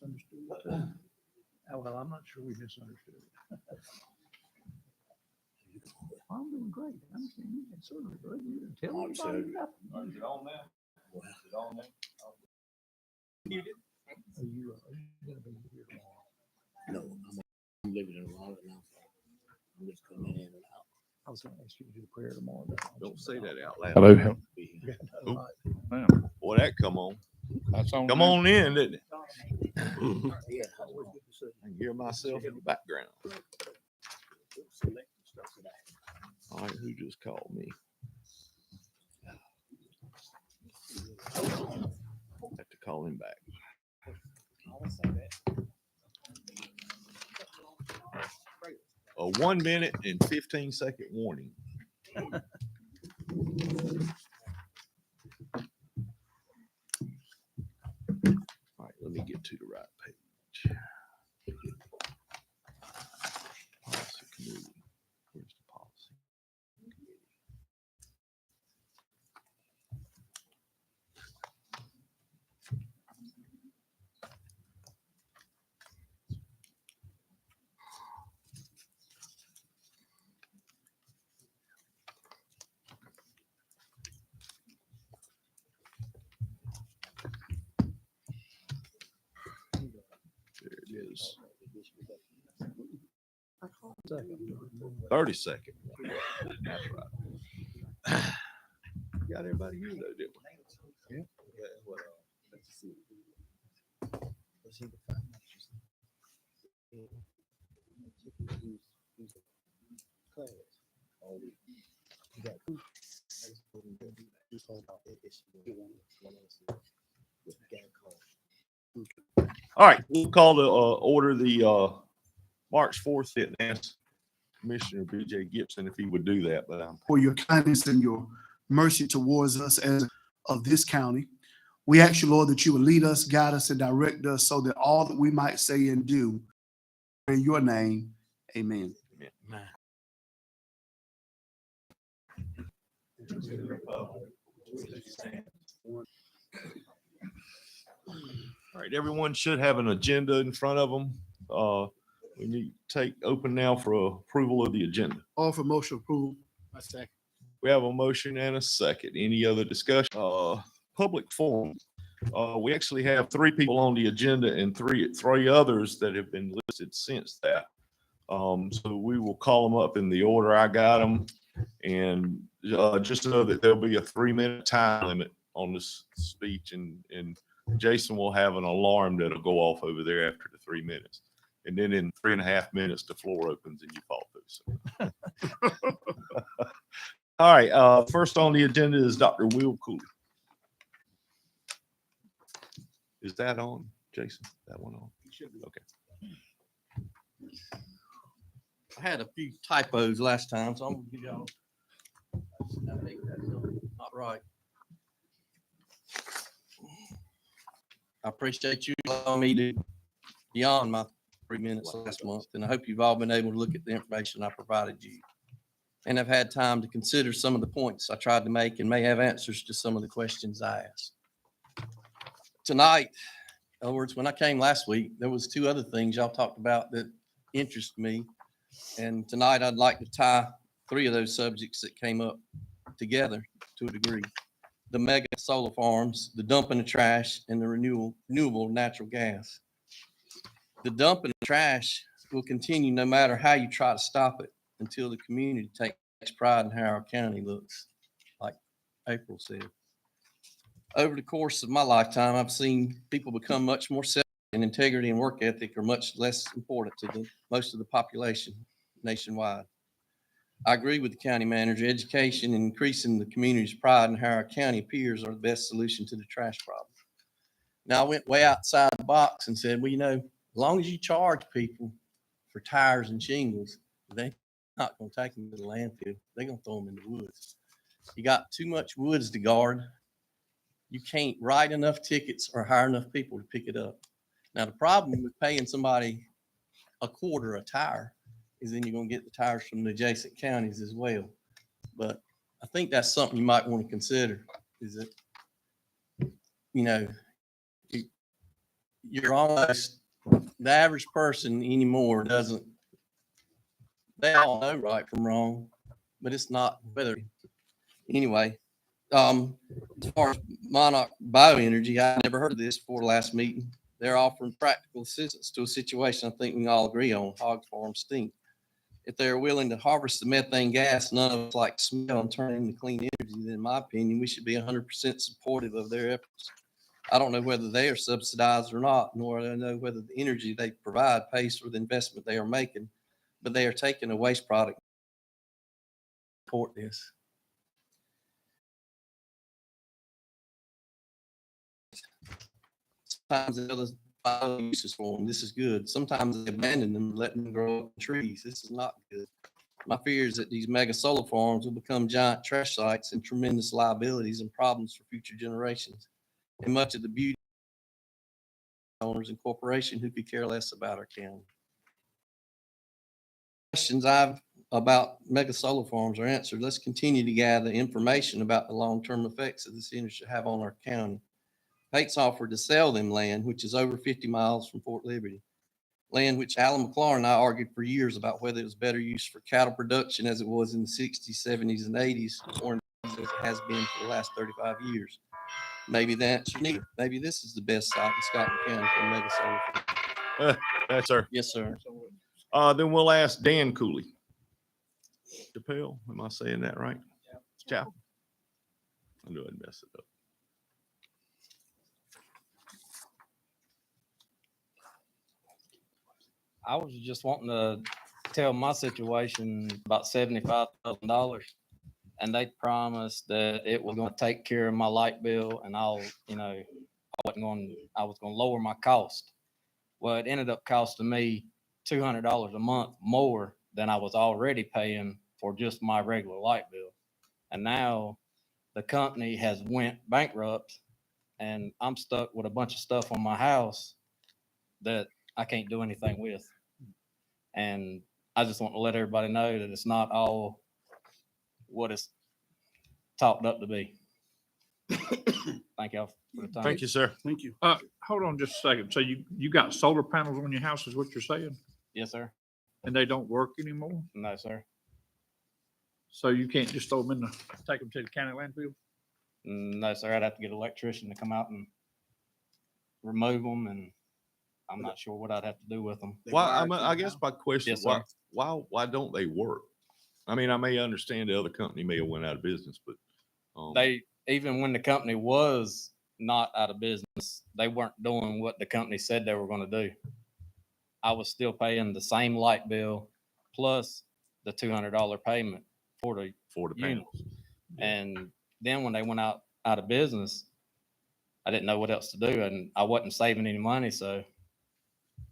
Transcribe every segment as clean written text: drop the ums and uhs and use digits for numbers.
misunderstood. Oh, well, I'm not sure we misunderstood. I'm doing great. I'm saying you can sort of, bro. You didn't tell anybody nothing. Is it on now? Is it on now? Are you gonna be here tomorrow? No, I'm living in Raleigh now. I'm just coming in and out. I was gonna ask you to do prayer tomorrow. Don't say that out loud. Hello. Yeah, no, Oop. right. Boy, that come on. That's on. Come on in, didn't it? Yeah. Always good to see you. I can hear myself in the background. All right, who just called me? Have to call him back. A 1 minute and 15-second warning. All right, let me get to the right page. Policy committee. Where's the policy committee? There it is. 30 seconds. That's right. Got everybody here though, didn't we? Yeah. Well, Let's see. Let's see the finances. Who's the class? All the. You got who? I just told him to do something about that issue. One else. With the guy called. all right, we'll call to order the March 4th and ask Commissioner BJ Gibson if he would do that, but for your kindness and your mercy towards us as of this county. We ask you, Lord, that you would lead us, guide us, and direct us so that all that we might say and do in your name, amen. all right, everyone should have an agenda in front of them. We need to take open now for approval of the agenda. All for motion approval. I second. We have a motion and a second. Any other discussion? Public forum. We actually have 3 people on the agenda and three others that have been listed since that. So we will call them up in the order I got them. And just know that there'll be a 3-minute time limit on this speech, and Jason will have an alarm that'll go off over there after the 3 minutes. And then in 3.5 minutes, the floor opens and you fall through. So. All right. First on the agenda is Dr. Will Cooley. Is that on, Jason? That one on? Okay. I had a few typos last time, so I'm gonna give y'all. I think that's not right. I appreciate you allowing me to beyond my 3 minutes last month, and I hope you've all been able to look at the information I provided you. And I've had time to consider some of the points I tried to make and may have answers to some of the questions I asked. Tonight, in other words, when I came last week, there was 2 other things y'all talked about that interest me. And tonight I'd like to tie 3 of those subjects that came up together to a degree. The mega solar farms, the dumping of trash, and the renewable natural gas. The dumping of trash will continue no matter how you try to stop it until the community takes pride in how our county looks, like April said. Over the course of my lifetime, I've seen people become much more self, and integrity and work ethic are much less important to most of the population nationwide. I agree with the county manager. Education and increasing the community's pride in how our county appears are the best solution to the trash problem. Now, I went way outside the box and said, well, you know, as long as you charge people for tires and shingles, they're not going to take them to the landfill. They're going to throw them in the woods. You got too much woods to guard. You can't write enough tickets or hire enough people to pick it up. Now, the problem with paying somebody a quarter a tire is then you're going to get the tires from the adjacent counties as well. But I think that's something you might want to consider, is that, you know, you're almost, the average person anymore doesn't, they all know right from wrong, but it's not whether, anyway. As far as Monarch Bioenergy, I never heard of this before last meeting. They're offering practical assistance to a situation I think we can all agree on, hog farm stink. If they're willing to harvest the methane gas none of us like to smell and turn it into clean energy, then in my opinion, we should be 100% supportive of their efforts. I don't know whether they are subsidized or not, nor do I know whether the energy they provide pays for the investment they are making, but they are taking a waste product. Support this. Sometimes the others find uses for them. This is good. Sometimes they abandon them, letting them grow up in trees. This is not good. My fear is that these mega solar farms will become giant trash sites and tremendous liabilities and problems for future generations. And much of the beauty owners and corporations who could care less about our county. Questions I've about mega solar farms are answered. Let's continue to gather information about the long-term effects of this industry have on our county. Pates offered to sell them land, which is over 50 miles from Fort Liberty. Land which Alan McClure and I argued for years about whether it was better used for cattle production as it was in the 60s, 70s, and 80s, or as it has been for the last 35 years. Maybe the answer neither. Maybe this is the best site in Scotland County for a mega solar farm. Yes, sir. Yes, sir. Then we'll ask Dan Cooley. Chappelle, am I saying that right? Chapel. I knew I'd mess it up. I was just wanting to tell my situation about $75,000, and they promised that it was going to take care of my light bill, and I was going to lower my cost. Well, it ended up costing me $200 a month more than I was already paying for just my regular light bill. And now the company has went bankrupt, and I'm stuck with a bunch of stuff on my house that I can't do anything with. And I just want to let everybody know that it's not all what it's talked up to be. Thank y'all for the time. Thank you, sir. Thank you. Hold on just a second. So you got solar panels on your house is what you're saying? Yes, sir. And they don't work anymore? No, sir. So you can't just throw them take them to the county landfill? No, sir. I'd have to get an electrician to come out and remove them, and I'm not sure what I'd have to do with them. Why, I guess my question, Yes, sir. why don't they work? I mean, I may understand the other company may have went out of business, but They, even when the company was not out of business, they weren't doing what the company said they were going to do. I was still paying the same light bill plus the $200 payment for the panels. And then when they went out of business, I didn't know what else to do, and I wasn't saving any money. So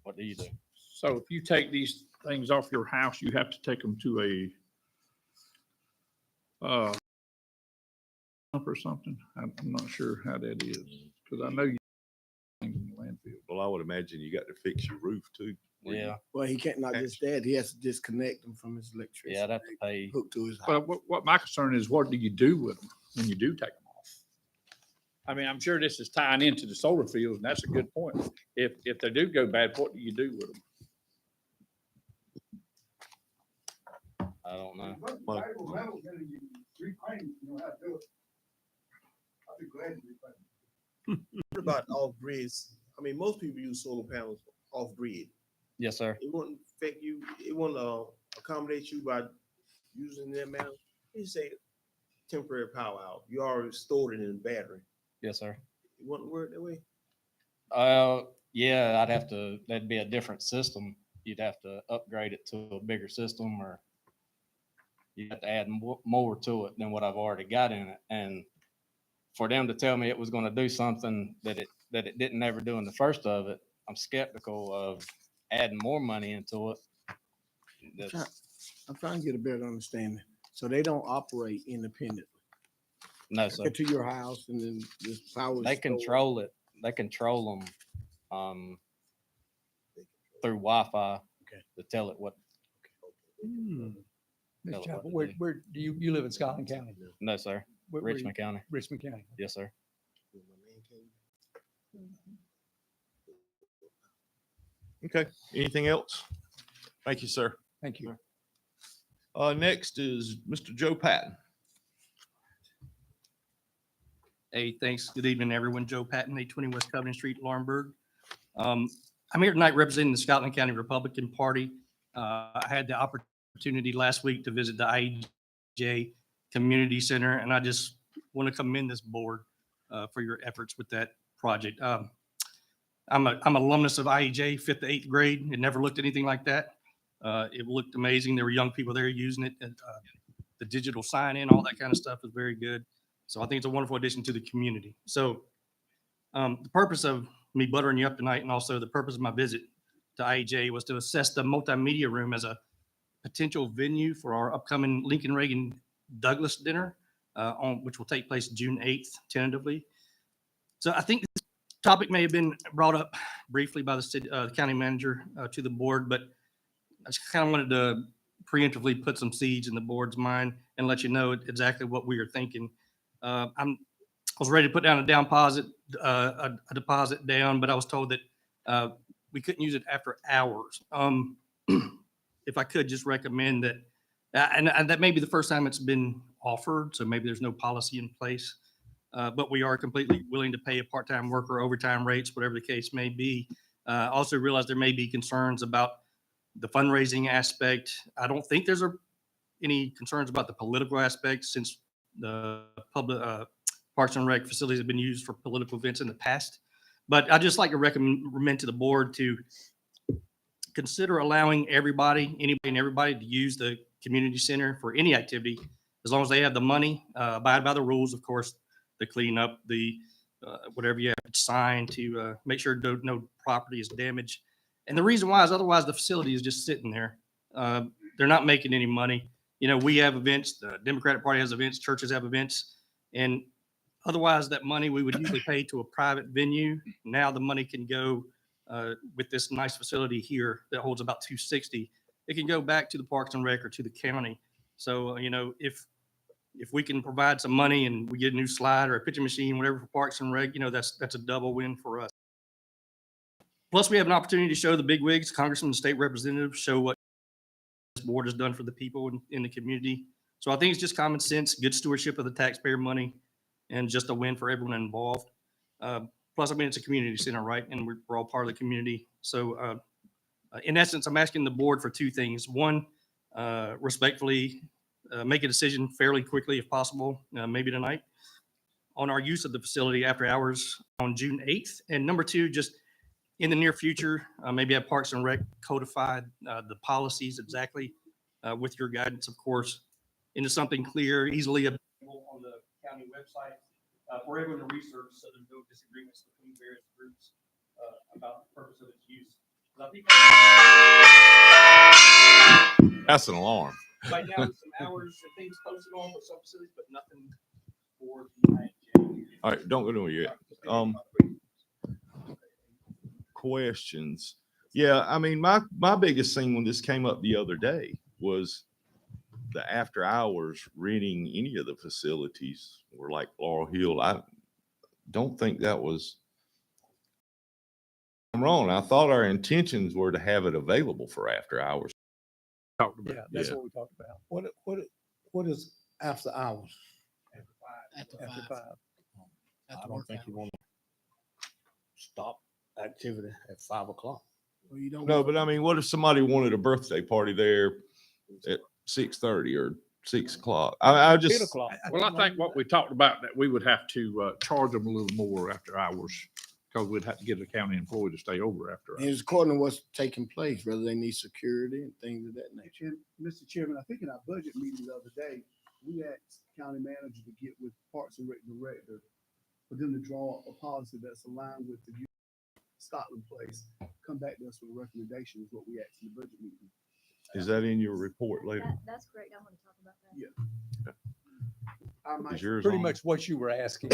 what do you do? So if you take these things off your house, you have to take them to a dump or something? I'm not sure how that is, because I know you things in the landfill. Well, I would imagine you got to fix your roof too. Yeah. Well, he can't, not just that, he has to disconnect them from his electricity. Yeah, I'd have to pay. Hook to his house. But what my concern is, what do you do with them when you do take them off? I mean, I'm sure this is tying into the solar fields, and that's a good point. If they do go bad, what do you do with them? I don't know. What about off grids? I mean, most people use solar panels off grid. Yes, sir. It wouldn't affect you, it wouldn't accommodate you by using that manner. You say temporary power out. You already stored it in a battery. Yes, sir. It wouldn't work that way. Yeah, that'd be a different system. You'd have to upgrade it to a bigger system, or you have to add more to it than what I've already got in it. And for them to tell me it was going to do something that it didn't ever do in the first of it, I'm skeptical of adding more money into it. I'm trying to get a better understanding. So they don't operate independently. No, sir. Get to your house and then this power. They control it. They control them through Wi-Fi to tell it what. Mr. Tell it Chapel, what to where do you live in Scotland County? No, sir. Where you- Richmond County. Richmond County. Yes, sir. Okay, anything else? Thank you, sir. Thank you. Next is Mr. Joe Patton. Hey, thanks. Good evening, everyone. Joe Patton, 820 West Covenant Street, Laurinburg. I'm here tonight representing the Scotland County Republican Party. I had the opportunity last week to visit the IEJ Community Center, and I just want to commend this board for your efforts with that project. I'm an alumnus of IEJ, 5th to 8th grade. It never looked anything like that. It looked amazing. There were young people there using it. And, the digital sign-in, all that kind of stuff is very good. So I think it's a wonderful addition to the community. So the purpose of me buttering you up tonight, and also the purpose of my visit to IEJ, was to assess the multimedia room as a potential venue for our upcoming Lincoln Reagan Douglas dinner, which will take place June 8th, tentatively. So I think this topic may have been brought up briefly by the city, county manager to the board, but I just kind of wanted to preemptively put some seeds in the board's mind and let you know exactly what we are thinking. I was ready to put down a deposit down, but I was told that we couldn't use it after hours. If I could just recommend that, and that may be the first time it's been offered, so maybe there's no policy in place, but we are completely willing to pay a part-time worker overtime rates, whatever the case may be. Also realize there may be concerns about the fundraising aspect. I don't think there's any concerns about the political aspect, since the public Parks and Rec facilities have been used for political events in the past. But I'd just like to recommend to the board to consider allowing anybody and everybody to use the community center for any activity, as long as they have the money, abide by the rules, of course, the cleanup, the whatever you have to sign to make sure no property is damaged. And the reason why is otherwise the facility is just sitting there. They're not making any money. You know, we have events, the Democratic Party has events, churches have events, and otherwise that money we would usually pay to a private venue. Now the money can go with this nice facility here that holds about 260. It can go back to the Parks and Rec or to the county. So, you know, if we can provide some money and we get a new slide or a pitching machine, whatever for Parks and Rec, you know, that's a double win for us. Plus, we have an opportunity to show the bigwigs, congressmen and state representatives, show what this board has done for the people in the community. So I think it's just common sense, good stewardship of the taxpayer money, and just a win for everyone involved. Plus, I mean, it's a community center, right? And we're all part of the community. So in essence, I'm asking the board for two things. One, respectfully, make a decision fairly quickly if possible, maybe tonight, on our use of the facility after hours on June 8th. And number two, just in the near future, maybe have Parks and Rec codified the policies exactly with your guidance, of course, into something clear, easily available on the county website for everyone to research, so there's no disagreements between various groups about the purpose of its use. I think That's an alarm. right now, some hours and things posted on with some facilities, but nothing for the IHA. All right, don't go nowhere yet. Questions. Yeah, I mean, my biggest thing when this came up the other day was the after hours renting any of the facilities were like Laurel Hill. I don't think that was, I'm wrong. I thought our intentions were to have it available for after hours. Talked about. Yeah, that's Yeah. what we talked about. What is after hours? After After five. I don't think you want to stop activity at 5 o'clock. Well, you don't. No, but I mean, what if somebody wanted a birthday party there at 6:30 or 6 o'clock? I 8 just, o'clock. Well, I think what we talked about, that we would have to charge them a little more after hours, because we'd have to get a county employee to stay over after And hours. it's according to what's taking place, whether they need security and things of that nature. Mr. Chairman, I think in our budget meeting the other day, we asked county manager to get with Parks and Rec director for them to draw a policy that's aligned with the Scotland Place. Come back to us with a recommendation is what we asked in the budget meeting. is that in your report later? That's great. I want to talk about that. Yeah. I might- Is yours Pretty on? much what you were asking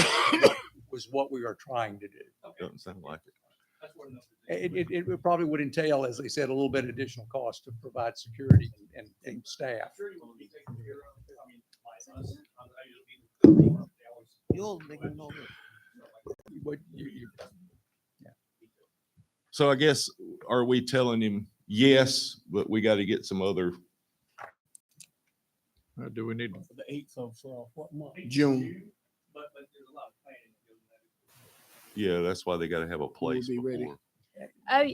was what we are trying to do. Doesn't sound like it. That's what It probably would entail, as they said, a little bit additional cost to provide security and staff. You'll make a note. But you- So I guess are we telling him yes, but we got to get some other, Do we need, The 8th of, what month? June. But there's a lot of planning that goes into that. yeah, that's why they got to have a place be ready. before. Oh,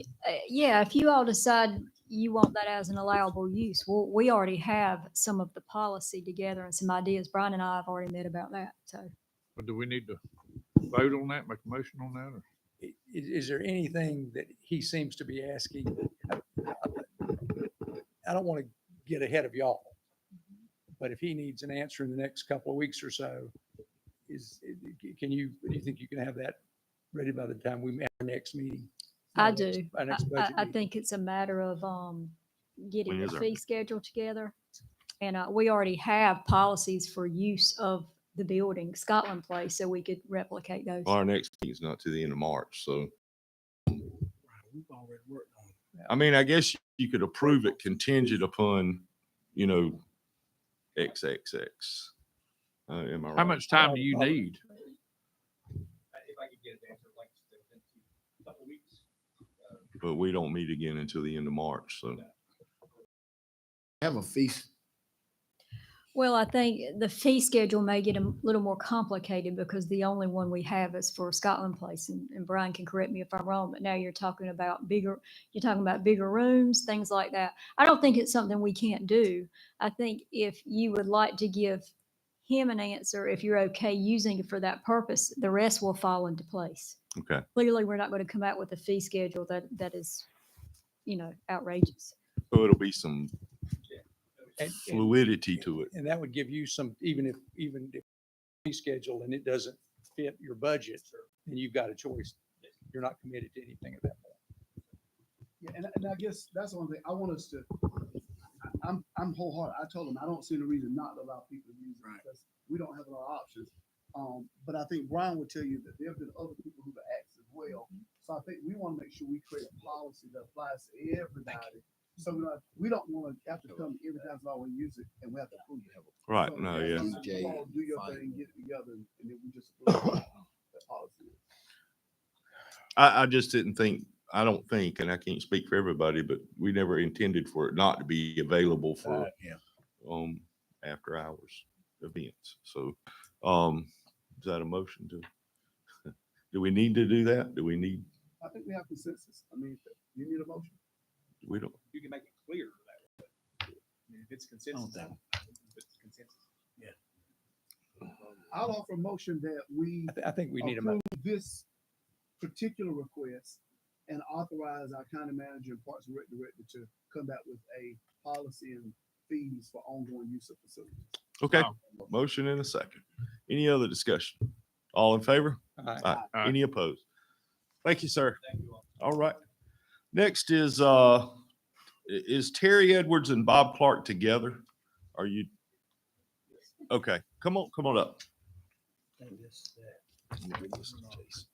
yeah, if you all decide you want that as an allowable use, well, we already have some of the policy together and some ideas. Brian and I have already met about that, so. do we need to vote on that, make a motion on that, or? Is there anything that he seems to be asking? I don't want to get ahead of y'all, but if he needs an answer in the next couple of weeks or so, do you think you can have that ready by the time we have our next meeting? I Our next- do. Our next budget I meeting. think it's a matter of, getting When the is our- fee schedule together. And, we already have policies for use of the building, Scotland Place, so we could replicate those. Our next meeting's not to the end of March, so, We've already worked on it. I mean, I guess you could approve it contingent upon, XXX. Am I How right? much time do you need? If I could get an answer like within a couple of weeks. But we don't meet again until the end of March, so. Have a feast. Well, I think the fee schedule may get a little more complicated because the only one we have is for Scotland Place, and Brian can correct me if I'm wrong, but now you're talking about bigger rooms, things like that. I don't think it's something we can't do. I think if you would like to give him an answer, if you're okay using it for that purpose, the rest will fall into place. Okay. Clearly, we're not going to come out with a fee schedule that is, outrageous. So it'll be some And- fluidity to it. And that would give you some, even if fee schedule and it doesn't fit your budget, then you've got a choice. You're not committed to anything at that point. Yeah, and I guess that's the one thing I want us to, I'm wholehearted. I told them, I don't see any reason not to allow people to use it because we don't have a lot of options. But I think Brian would tell you that there have been other people who've asked as well. So I think we want to make sure we create a policy that applies to everybody. So we don't want to have to come every time we use it and we have to approve it. Right, So no, that's yeah. why you all do your thing, get it together, and then we just approve the policy. I just I don't think, and I can't speak for everybody, but we never intended for it not to be available for, after hours events. So, is that a motion to, do we need to do that? Do we need, I think we have consensus. I mean, you need a motion? we don't, You can make it clear that way. I mean, if it's consensus. If it's consensus. I'll offer a motion that we I think we need a approve this particular request and authorize our county manager and Parks and Rec director to come back with a policy and fees for ongoing use of facilities. okay, motion in a second. Any other discussion? All in favor? Aye. Aye. Aye. Any opposed? Thank you, sir. All right. Next is Terry Edwards and Bob Clark together? Are you? Okay, come on up. And this, Let me give this to Jason.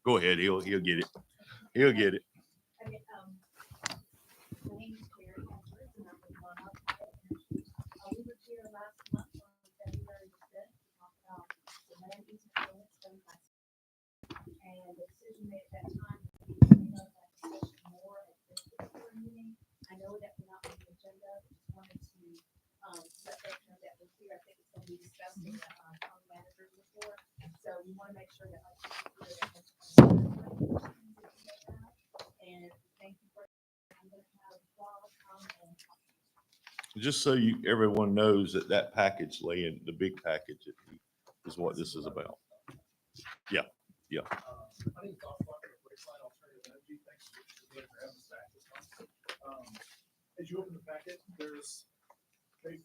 Go ahead, he'll get it. He'll get it. My name is Terry Edwards, and I'm with Monarch High Energy. We were here last month on February the 5th to talk about the land use ordinance done by and the decision made at that time. We know that discussion more at this particular meeting. I know that we're not on the agenda, but just wanted to let them know that we're here. I think it's going to be discussed in the county manager's report. So we want to make sure that. And thank you for. I'm going to have Bob come and. Just so everyone knows that package the big package is what this is about. Yeah. My name is Bob Clark, with Wayside Alternative Energy. Thanks for having us back this month. As you open the packet, there's an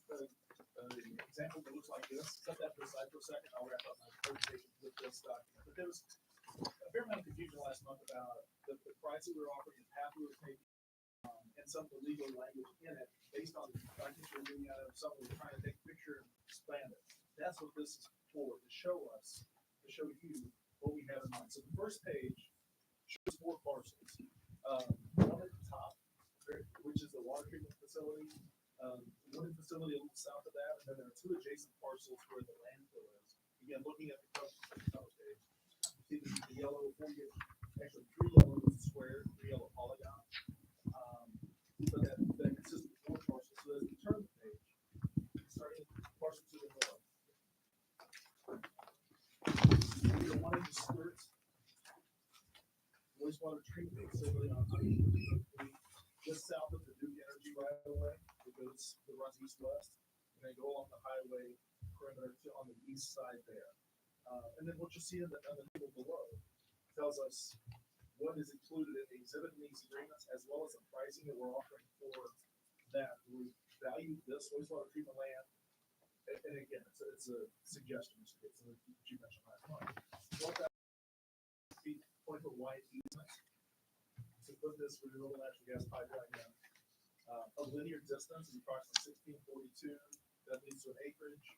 example that looks like this. Set that to the side for a second. I'll wrap up my presentation with this document. But there was a fair amount of confusion last month about the price that we were offering, the path we were taking, and some of the legal language in it based on the documents we're doing out of someone trying to take a picture and expand it. That's what this is for, to show you what we have in mind. So the first page shows 4 parcels. One at the top, which is the water treatment facility, Wooded facility a little south of that, and then there are two adjacent parcels where the landfill is. Again, looking at the cover page, see the yellow, actually three yellow squares, three yellow polygons. But that consists of four parcels. So as we turn the page, starting parcel to the north, we don't want to skirt wastewater treatment facility on just south of the Duke Energy right away. It runs east-west, and then go along the highway perimeter on the east side there. And then what you see on the table below tells us what is included in the exhibit in these agreements, as well as the pricing that we're offering for that. We value this wastewater treatment land, and again, it's a suggestion, Mr. Gates, that you mentioned last month. 12,000 feet, 20-foot wide easement to put this renewable natural gas pipeline in. A linear distance is approximately 1642. That leads to an acreage,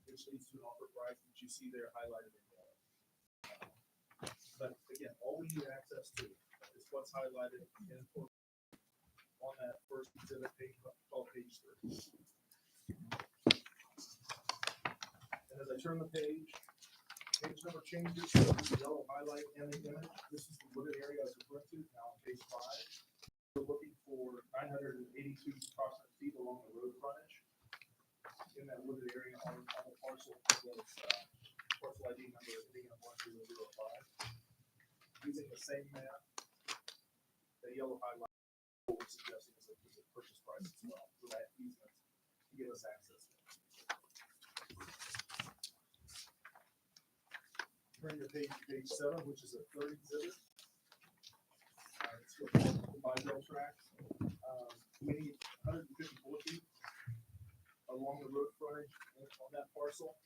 which leads to an offer price that you see there highlighted in yellow. But again, all we need access to is what's highlighted on that first exhibit page, called page 3. And as I turn the page number changes, so the yellow highlight and the image. This is the wooded area I was referring to, now on page 5. We're looking for 982 approximate feet along the road frontage in that wooded area on the parcel, as well as parcel ID number ending in 1005. Using the same map, the yellow highlight, what we're suggesting is a purchase price as well, for that easement to give us access. Turn to page 7, which is a third exhibit. It's what the bicycle track. We need 154 feet along the road frontage on that parcel.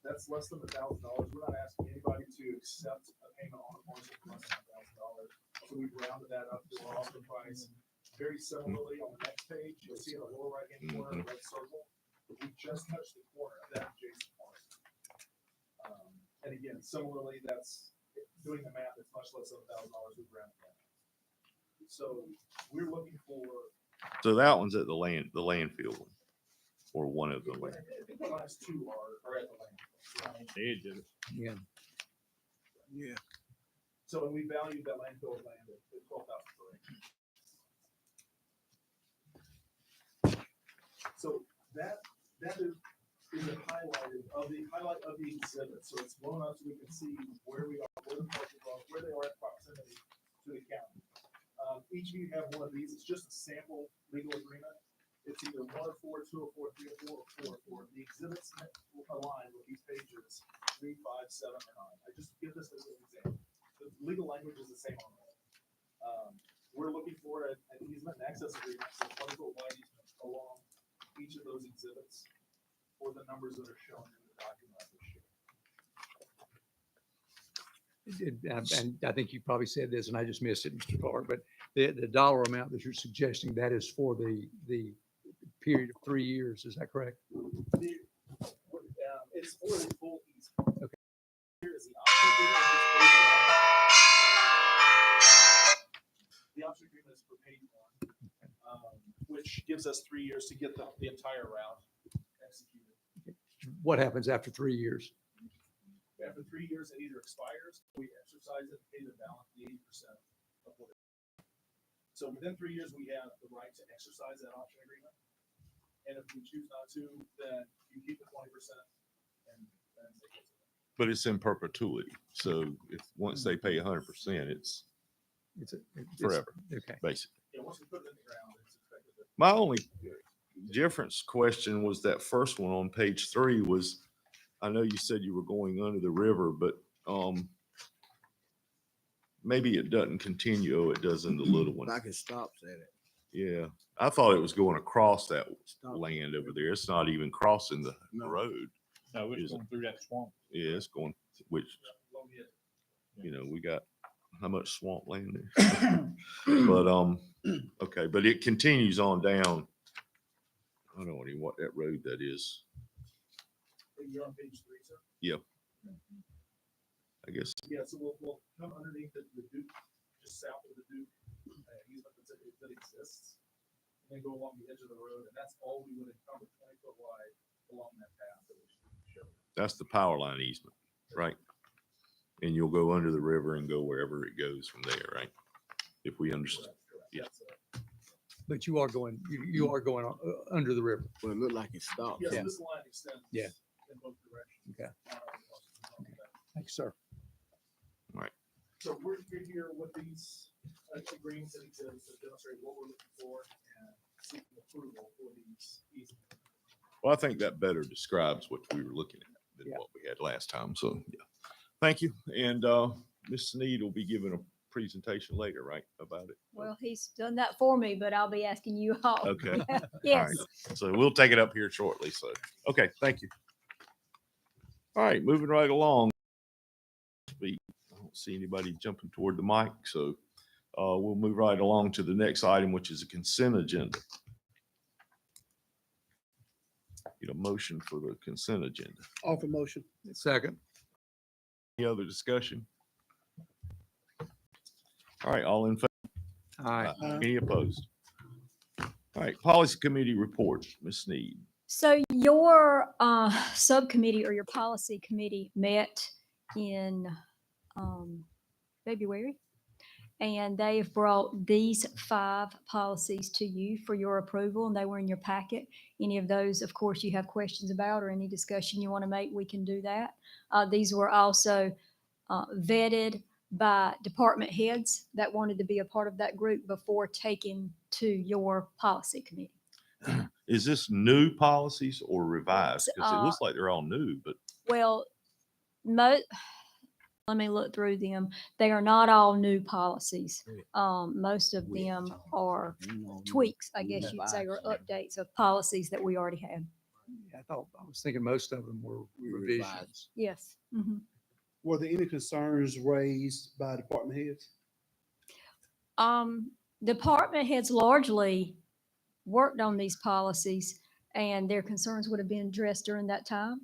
That's less than $1,000. We're not asking anybody to accept a payment on a parcel for less than $1,000. So we've rounded that up to our offer price. Very similarly, on the next page, you'll see in the lower right-hand corner, red circle. We just touched the corner of that adjacent parcel. And again, similarly, that's doing the math. It's much less than $1,000. We've rounded that. So we're looking for. So that one's at the landfill, or one of them. I think the last two are at the landfill. Yeah. Yeah. So we valued that landfill land at $12,000 per acre. So that is a highlight of the exhibit. So it's blown up so we can see where we are, where the parcels are, where they are in proximity to the county. Each of you have one of these. It's just a sample legal agreement. It's either 104, 204, 304, or 404. The exhibits align with these pages 3, 5, 7, or 9. I just give this as an example. The legal language is the same on all. We're looking for an easement and access agreement, so 20-foot wide easement along each of those exhibits for the numbers that are shown in the document I just shared. And I think you probably said this, and I just missed it, Mr. Clark, but the dollar amount that you're suggesting, that is for the period of 3 years, is that correct? It's for the full easement. Okay. Here is the option agreement. The option agreement is for page 1, which gives us 3 years to get the entire route executed. What happens after 3 years? After 3 years, it either expires, we exercise it, pay the balance, the 80% of what it is. So within 3 years, we have the right to exercise that option agreement. And if we choose not to, then you keep the 20% and take it. But it's in perpetuity. So if once they pay 100%, it's forever, Okay. basically. Yeah, once we put it in the ground, it's expected to. My only difference question was that first one on page 3 was, I know you said you were going under the river, but maybe it doesn't continue. Oh, it does in the little one. Like it stops at it. Yeah. I thought it was going across that Stop. land over there. It's not even crossing the No. road. No, it's Is it? going through that swamp. Yeah, it's going, which, you know, we got how much swamp land there? But, okay, but it continues on down. I don't know even what that road that is. You're on page 3, sir? Yeah. I guess, Yeah, so we'll come underneath the Duke, just south of the Duke easement that exists. and then go along the edge of the road, and that's all we would encumber 20 foot wide along that path that we showed. That's the power line easement, right? And you'll go under the river and go wherever it goes from there, right? If we understand. Correct. Yeah. That's, But you are going, you are going under the river. Well, it looked like it stopped. yes, Yeah. this line extends. Yeah. In both directions. Okay. Uh, Thanks, sir. So we're here with these agreements that exist to demonstrate what we're looking for and seeking approval for these easements. Well, I think that better describes what we were looking at than Yeah. what we had last time. So, yeah. Thank you. And Ms. Sneed will be giving a presentation later, right, about it? Well, he's done that for me, but I'll be asking you all. Okay. Yes. So we'll take it up here shortly. So, okay, thank you. All right, moving right along. I don't see anybody jumping toward the mic, so we'll move right along to the next item, which is a consent agenda. Need a motion for the consent agenda. Offer motion. Second. Any other discussion? All right, all in favor? Aye. Any opposed? All right, policy committee report, Ms. Sneed. So your subcommittee or your policy committee met in February, and they've brought these 5 policies to you for your approval, and they were in your packet. Any of those, of course, you have questions about or any discussion you want to make, we can do that. These were also vetted by department heads that wanted to be a part of that group before taking to your policy committee. Is this new policies or revised? Because it Uh, looks like they're all new, but Well, let me look through them. They are not all new policies. Most of them are tweaks, I guess you'd say, or updates of policies that we already have. I was thinking most of them were revisions. Yes. Mhm. Were there any concerns raised by department heads? Department heads largely worked on these policies, and their concerns would have been addressed during that time.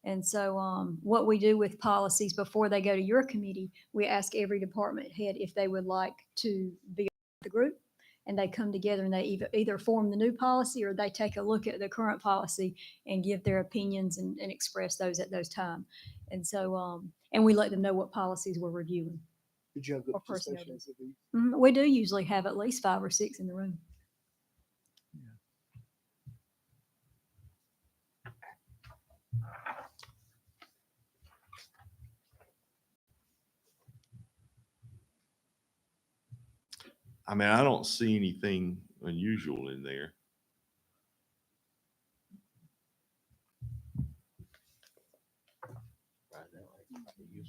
And so what we do with policies before they go to your committee, we ask every department head if they would like to be the group. And they come together and they either form the new policy or they take a look at the current policy and give their opinions and express those at those times. And so, and we let them know what policies we're reviewing. Did you have good Or personnel participation? We do usually have at least 5 or 6 in the room. I mean, I don't see anything unusual in there.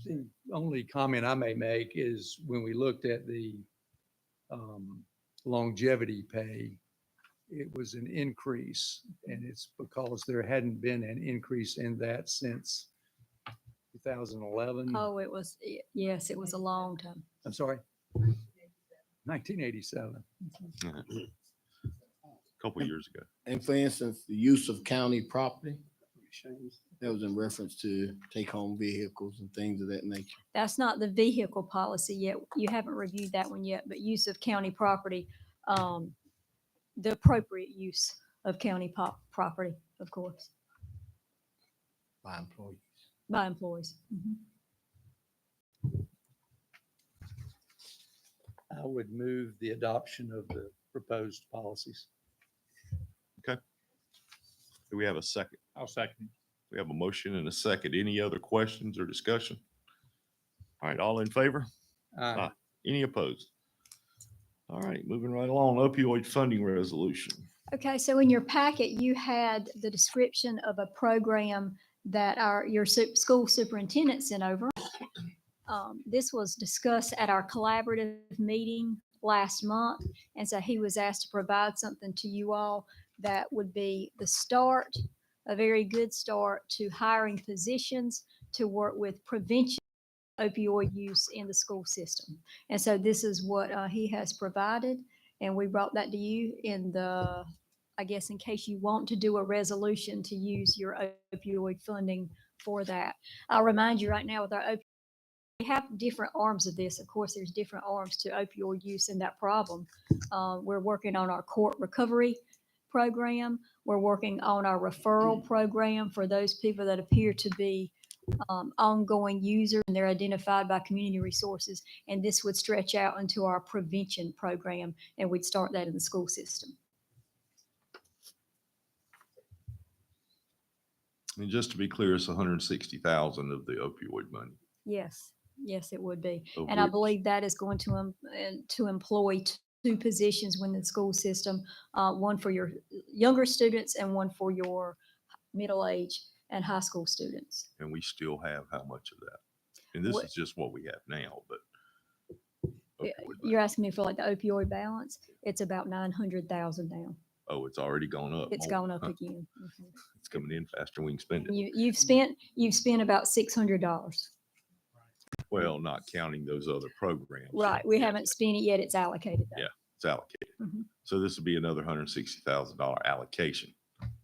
The only comment I may make is when we looked at the longevity pay, it was an increase, and it's because there hadn't been an increase in that since 2011. Oh, it was, yes, it was a long time. I'm sorry, 1987. A couple years ago. And for instance, the use of county property, that was in reference to take-home vehicles and things of that nature. That's not the vehicle policy yet. You haven't reviewed that one yet, but use of county property, the appropriate use of county property, of course, By employees. by employees. Mhm. I would move the adoption of the proposed policies. Do we have a second? I'll second. We have a motion and a second. Any other questions or discussion? All right, all in favor? Aye. Any opposed? All right, moving right along, opioid funding resolution. Okay, so in your packet, you had the description of a program that your school superintendent sent over. This was discussed at our collaborative meeting last month. And so he was asked to provide something to you all that would be the start, a very good start to hiring physicians to work with prevention of opioid use in the school system. And so this is what he has provided. And we brought that to you in the, I guess, in case you want to do a resolution to use your opioid funding for that. I'll remind you right now with our opioid we have different arms of this. Of course, there's different arms to opioid use and that problem. We're working on our court recovery program. We're working on our referral program for those people that appear to be ongoing users and they're identified by community resources. And this would stretch out into our prevention program, and we'd start that in the school system. And just to be clear, it's 160,000 of the opioid money. Yes, yes, it would be. of And I which- believe that is going to employ two positions within the school system, one for your younger students and one for your middle age and high school students. And we still have how much of that? And this What- is just what we have now, but. Yeah, opioid You're money. asking me for like the opioid balance? It's about 900,000 now. Oh, it's already gone up. It's more. gone up Huh. again. Mhm. It's coming in faster than we can spend it. You've spent about $600. Well, not counting those other programs. Right. We Yeah, haven't spent it yet. It's allocated though. Yeah. It's allocated. Mhm. So this would be another $160,000 allocation.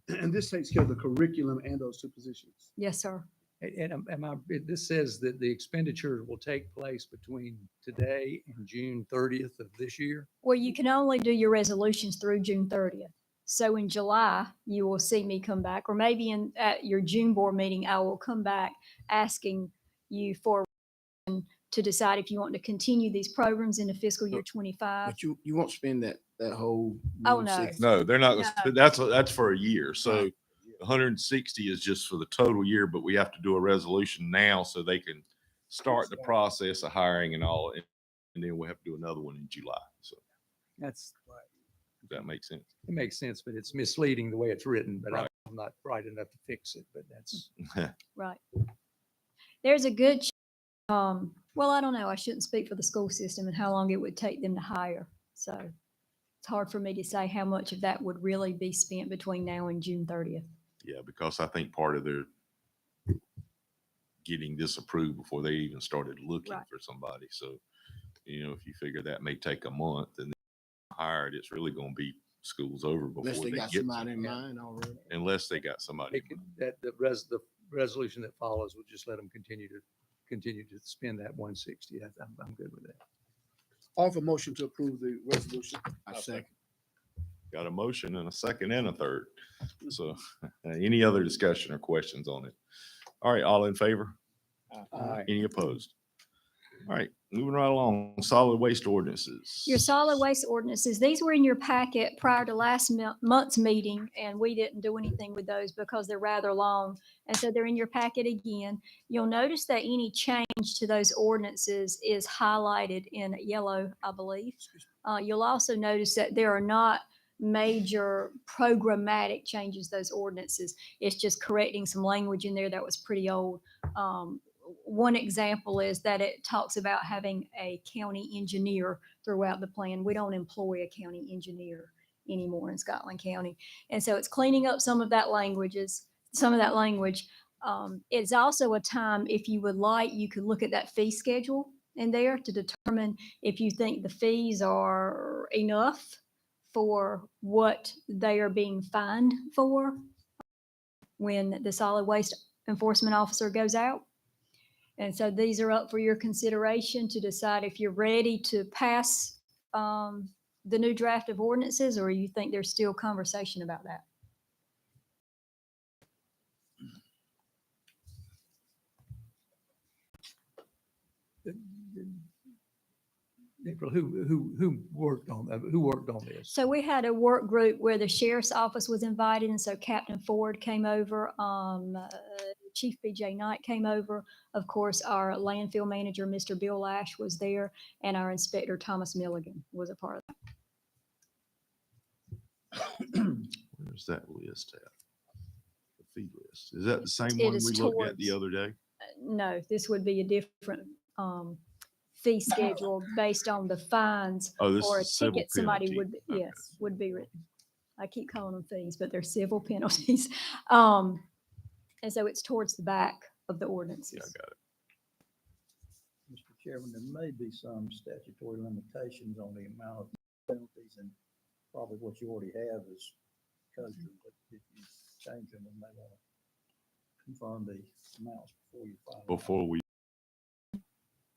And this takes care of the curriculum and those two positions. Yes, sir. This says that the expenditures will take place between today and June 30th of this year. Well, you can only do your resolutions through June 30th. So in July, you will see me come back, or maybe at your June board meeting, I will come back asking you for to decide if you want to continue these programs into fiscal year 25. But you won't spend that whole. Oh, 160. No, they're not, No. that's for a year. So Right. 160 is just for the total year, but we have to do a resolution now so they can start the process of hiring and all. And then we'll have to do another one in July. So That's, does that make sense? it makes sense, but it's misleading the way it's written, but Right. I'm not bright enough to fix it, but that's. Right. There's a good, well, I don't know. I shouldn't speak for the school system and how long it would take them to hire. So it's hard for me to say how much of that would really be spent between now and June 30th. Yeah, because I think part of their getting this approved before they even started looking Right. for somebody. So, if you figure that may take a month and then hired, it's really going to be school's over before Unless they they got get somebody in somebody. mind already. Unless they got somebody. They could, that the resolution that follows will just let them continue to spend that 160. I'm good with that. Offer motion to approve the resolution. I second. Got a motion and a second and a third. So any other discussion or questions on it? All right, all in favor? Any opposed? All right, moving right along, solid waste ordinances. Your solid waste ordinances, these were in your packet prior to last month's meeting, and we didn't do anything with those because they're rather long. And so they're in your packet again. You'll notice that any change to those ordinances is highlighted in yellow, I believe. You'll also notice that there are not major programmatic changes to those ordinances. It's just correcting some language in there that was pretty old. One example is that it talks about having a county engineer throughout the plan. We don't employ a county engineer anymore in Scotland County. And so it's cleaning up some of that language. It's also a time, if you would like, you could look at that fee schedule in there to determine if you think the fees are enough for what they are being fined for when the solid waste enforcement officer goes out. And so these are up for your consideration to decide if you're ready to pass the new draft of ordinances, or you think there's still conversation about that. April, who worked on that? Who worked on this? So we had a work group where the sheriff's office was invited, and so Captain Ford came over, Chief BJ Knight came over. Of course, our landfill manager, Mr. Bill Lash, was there, and our inspector, Thomas Milligan, was a part of that. Where's that list at? The fee list. Is that the same It one is we looked at the towards- other day? No, this would be a different fee schedule based on the fines Oh, this or a is civil ticket somebody penalty. would, Okay. yes, would be written. I keep calling them fees, but they're civil penalties. And so it's towards the back of the Yeah, I ordinances. got it. Mr. Chairman, there may be some statutory limitations on the amount of penalties, and probably what you already have is kosher, but if you change them, you may want to confirm the amounts before you file. Before we,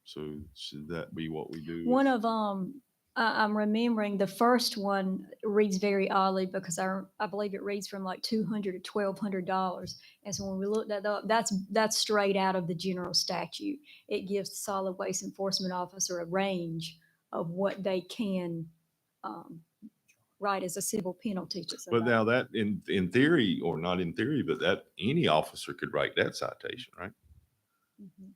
So should that be what we do? One of, I'm remembering the first one reads very oddly because I believe it reads from like $200 to $1,200. And so when we looked that up, that's straight out of the general statute. It gives the solid waste enforcement officer a range of what they can, write as a civil penalty to But somebody. now that in theory, or not in theory, but that any officer could write that citation, right? Mhm.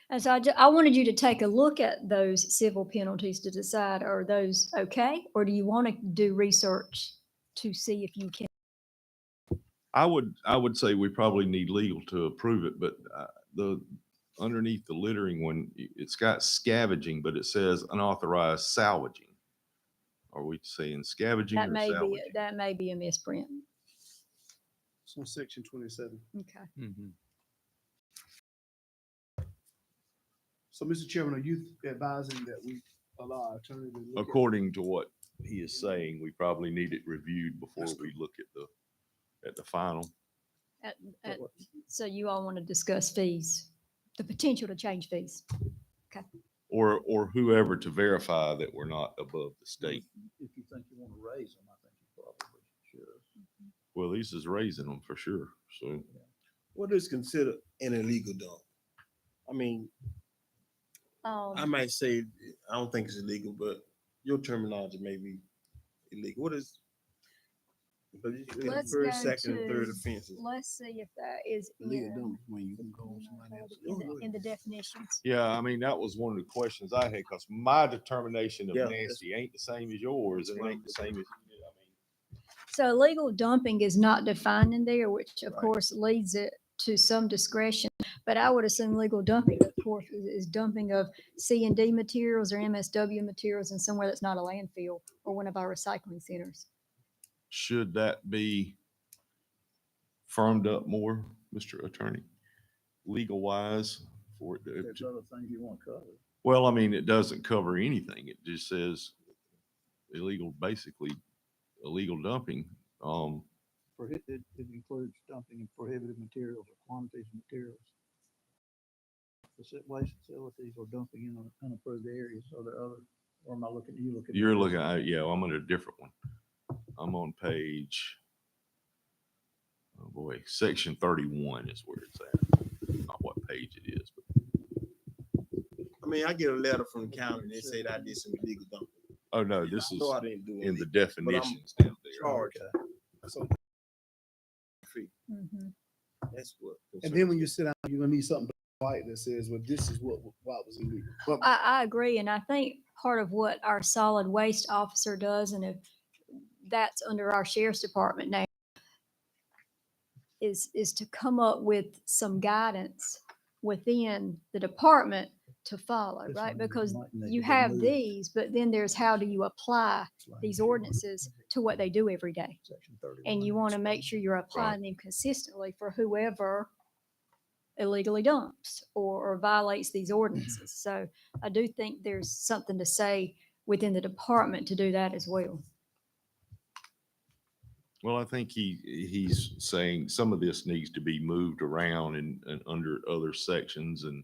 And so I wanted you to take a look at those civil penalties to decide, are those okay? Or do you want to do research to see if you can? I would say we probably need legal to approve it, but the underneath the littering one, it's got scavenging, but it says unauthorized salvaging. Are we saying scavenging or salvaging? That may be a misprint. It's on section 27. Okay. So, Mr. Chairman, are you advising that we allow our attorney to look at? According to what he is saying, we probably need it reviewed before we look at the final. So you all want to discuss fees, the potential to change fees. Or whoever to verify that we're not above the state. If you think you want to raise them, I think you probably should. Well, this is raising them for sure, so. What is considered an illegal dump? I mean, I might say, I don't think it's illegal, but your terminology may be illegal. What is? But Let's first, go second, and third to- offenses. Let's see if that is Illegal in, dump when you can go on somebody else. in the definitions. Yeah, I mean, that was one of the questions I had, because my determination of Yeah, nasty ain't the same as yours, and it ain't the same as, So illegal dumping is not defined in there, which of Right. course leads it to some discretion. But I would assume legal dumping, of course, is dumping of C&D materials or MSW materials in somewhere that's not a landfill or one of our recycling centers. should that be firmed up more, Mr. Attorney? Legal wise for it There's to, other things you want to cover. well, I mean, it doesn't cover anything. It just says illegal, basically illegal dumping. It includes dumping and prohibited materials or quantities of materials. Waste facilities or dumping in unapproved areas. Are there other, or am I looking, you looking? You're looking at, yeah, I'm on a different one. I'm on page, oh boy, section 31 is where it's at. Not what page it is, but, I mean, I get a letter from the county and they say that I did some illegal dumping. oh no, this is No, I didn't do in the it. definitions down there. Charged. So fee. Mhm. That's what. And then when you sit down, you're gonna need something white that says, well, this is what was illegal. But I agree, and I think part of what our solid waste officer does, and if that's under our sheriff's department now, is to come up with some guidance within the department to follow, This right? one Because might need to you be have moved. these, but then there's how do you apply these ordinances to what they do every day? Section 31. And you want to make sure you're applying them consistently for whoever illegally dumps or violates these ordinances. So I do think there's something to say within the department to do that as well. Well, I think he's saying some of this needs to be moved around and under other sections and,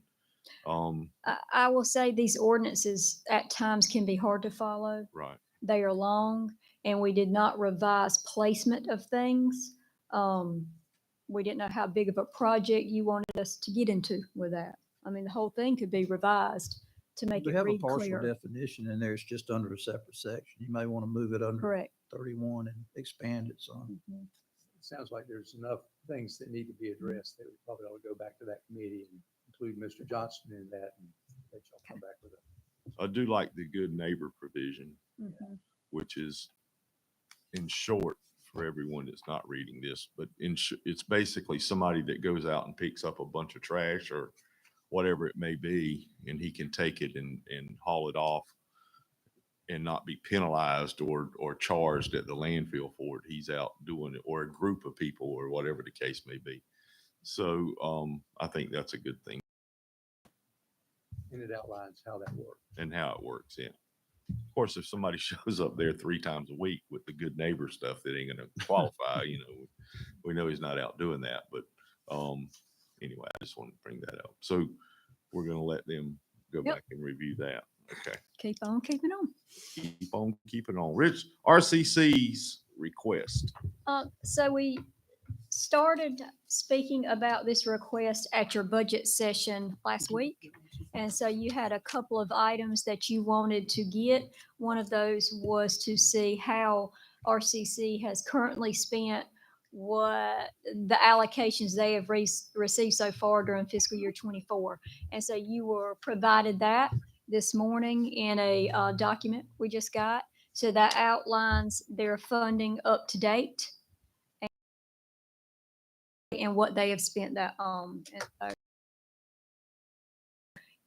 I will say these ordinances at times can be hard to follow. right. They are long, and we did not revise placement of things. We didn't know how big of a project you wanted us to get into with that. I mean, the whole thing could be revised to make We it have a read partial clear. definition in there. It's just under a separate section. You may want to move it under Correct. 31 and expand it some. Mhm. Sounds like there's enough things that need to be addressed that we probably ought to go back to that committee and include Mr. Johnson in that and let y'all come back with it. I do like the good neighbor provision, Mhm. which is in short for everyone that's not reading this, but it's basically somebody that goes out and picks up a bunch of trash or whatever it may be, and he can take it and haul it off and not be penalized or charged at the landfill for it. He's out doing it, or a group of people, or whatever the case may be. So I think that's a good thing, And it outlines how that works. and how it works. Yeah. Of course, if somebody shows up there 3 times a week with the good neighbor stuff, that ain't gonna qualify. We know he's not out doing that. But anyway, I just wanted to bring that up. So we're gonna let them go Yep. back and review that. Okay. Keep on keeping on. Keep on keeping on. Rich, RCC's request. So we started speaking about this request at your budget session last week. And so you had a couple of items that you wanted to get. One of those was to see how RCC has currently spent what the allocations they have received so far during fiscal year 24. And so you were provided that this morning in a document we just got. So that outlines their funding up to date and what they have spent that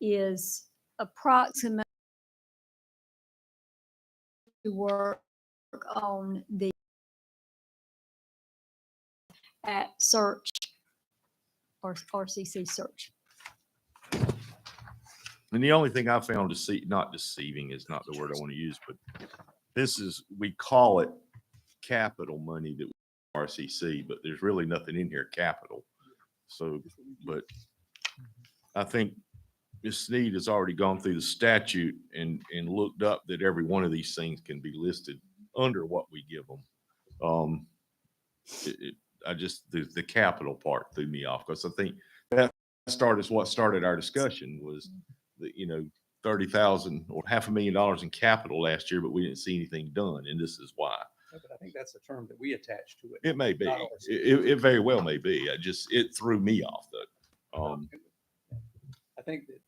is approximately to work on the at search or RCC search. And the only thing I found not deceiving is not the word I want to use, but this is, we call it capital money that RCC, but there's really nothing in here capital. So, but I think Ms. Sneed has already gone through the statute and looked up that every one of these things can be listed under what we give them. I just, the capital part threw me off because I think that what started our discussion was the, 30,000 or $500,000 in capital last year, but we didn't see anything done. And this is why. But I think that's the term that we attach to it. It may be, not RCC. it very well may be. It threw me off though. I think that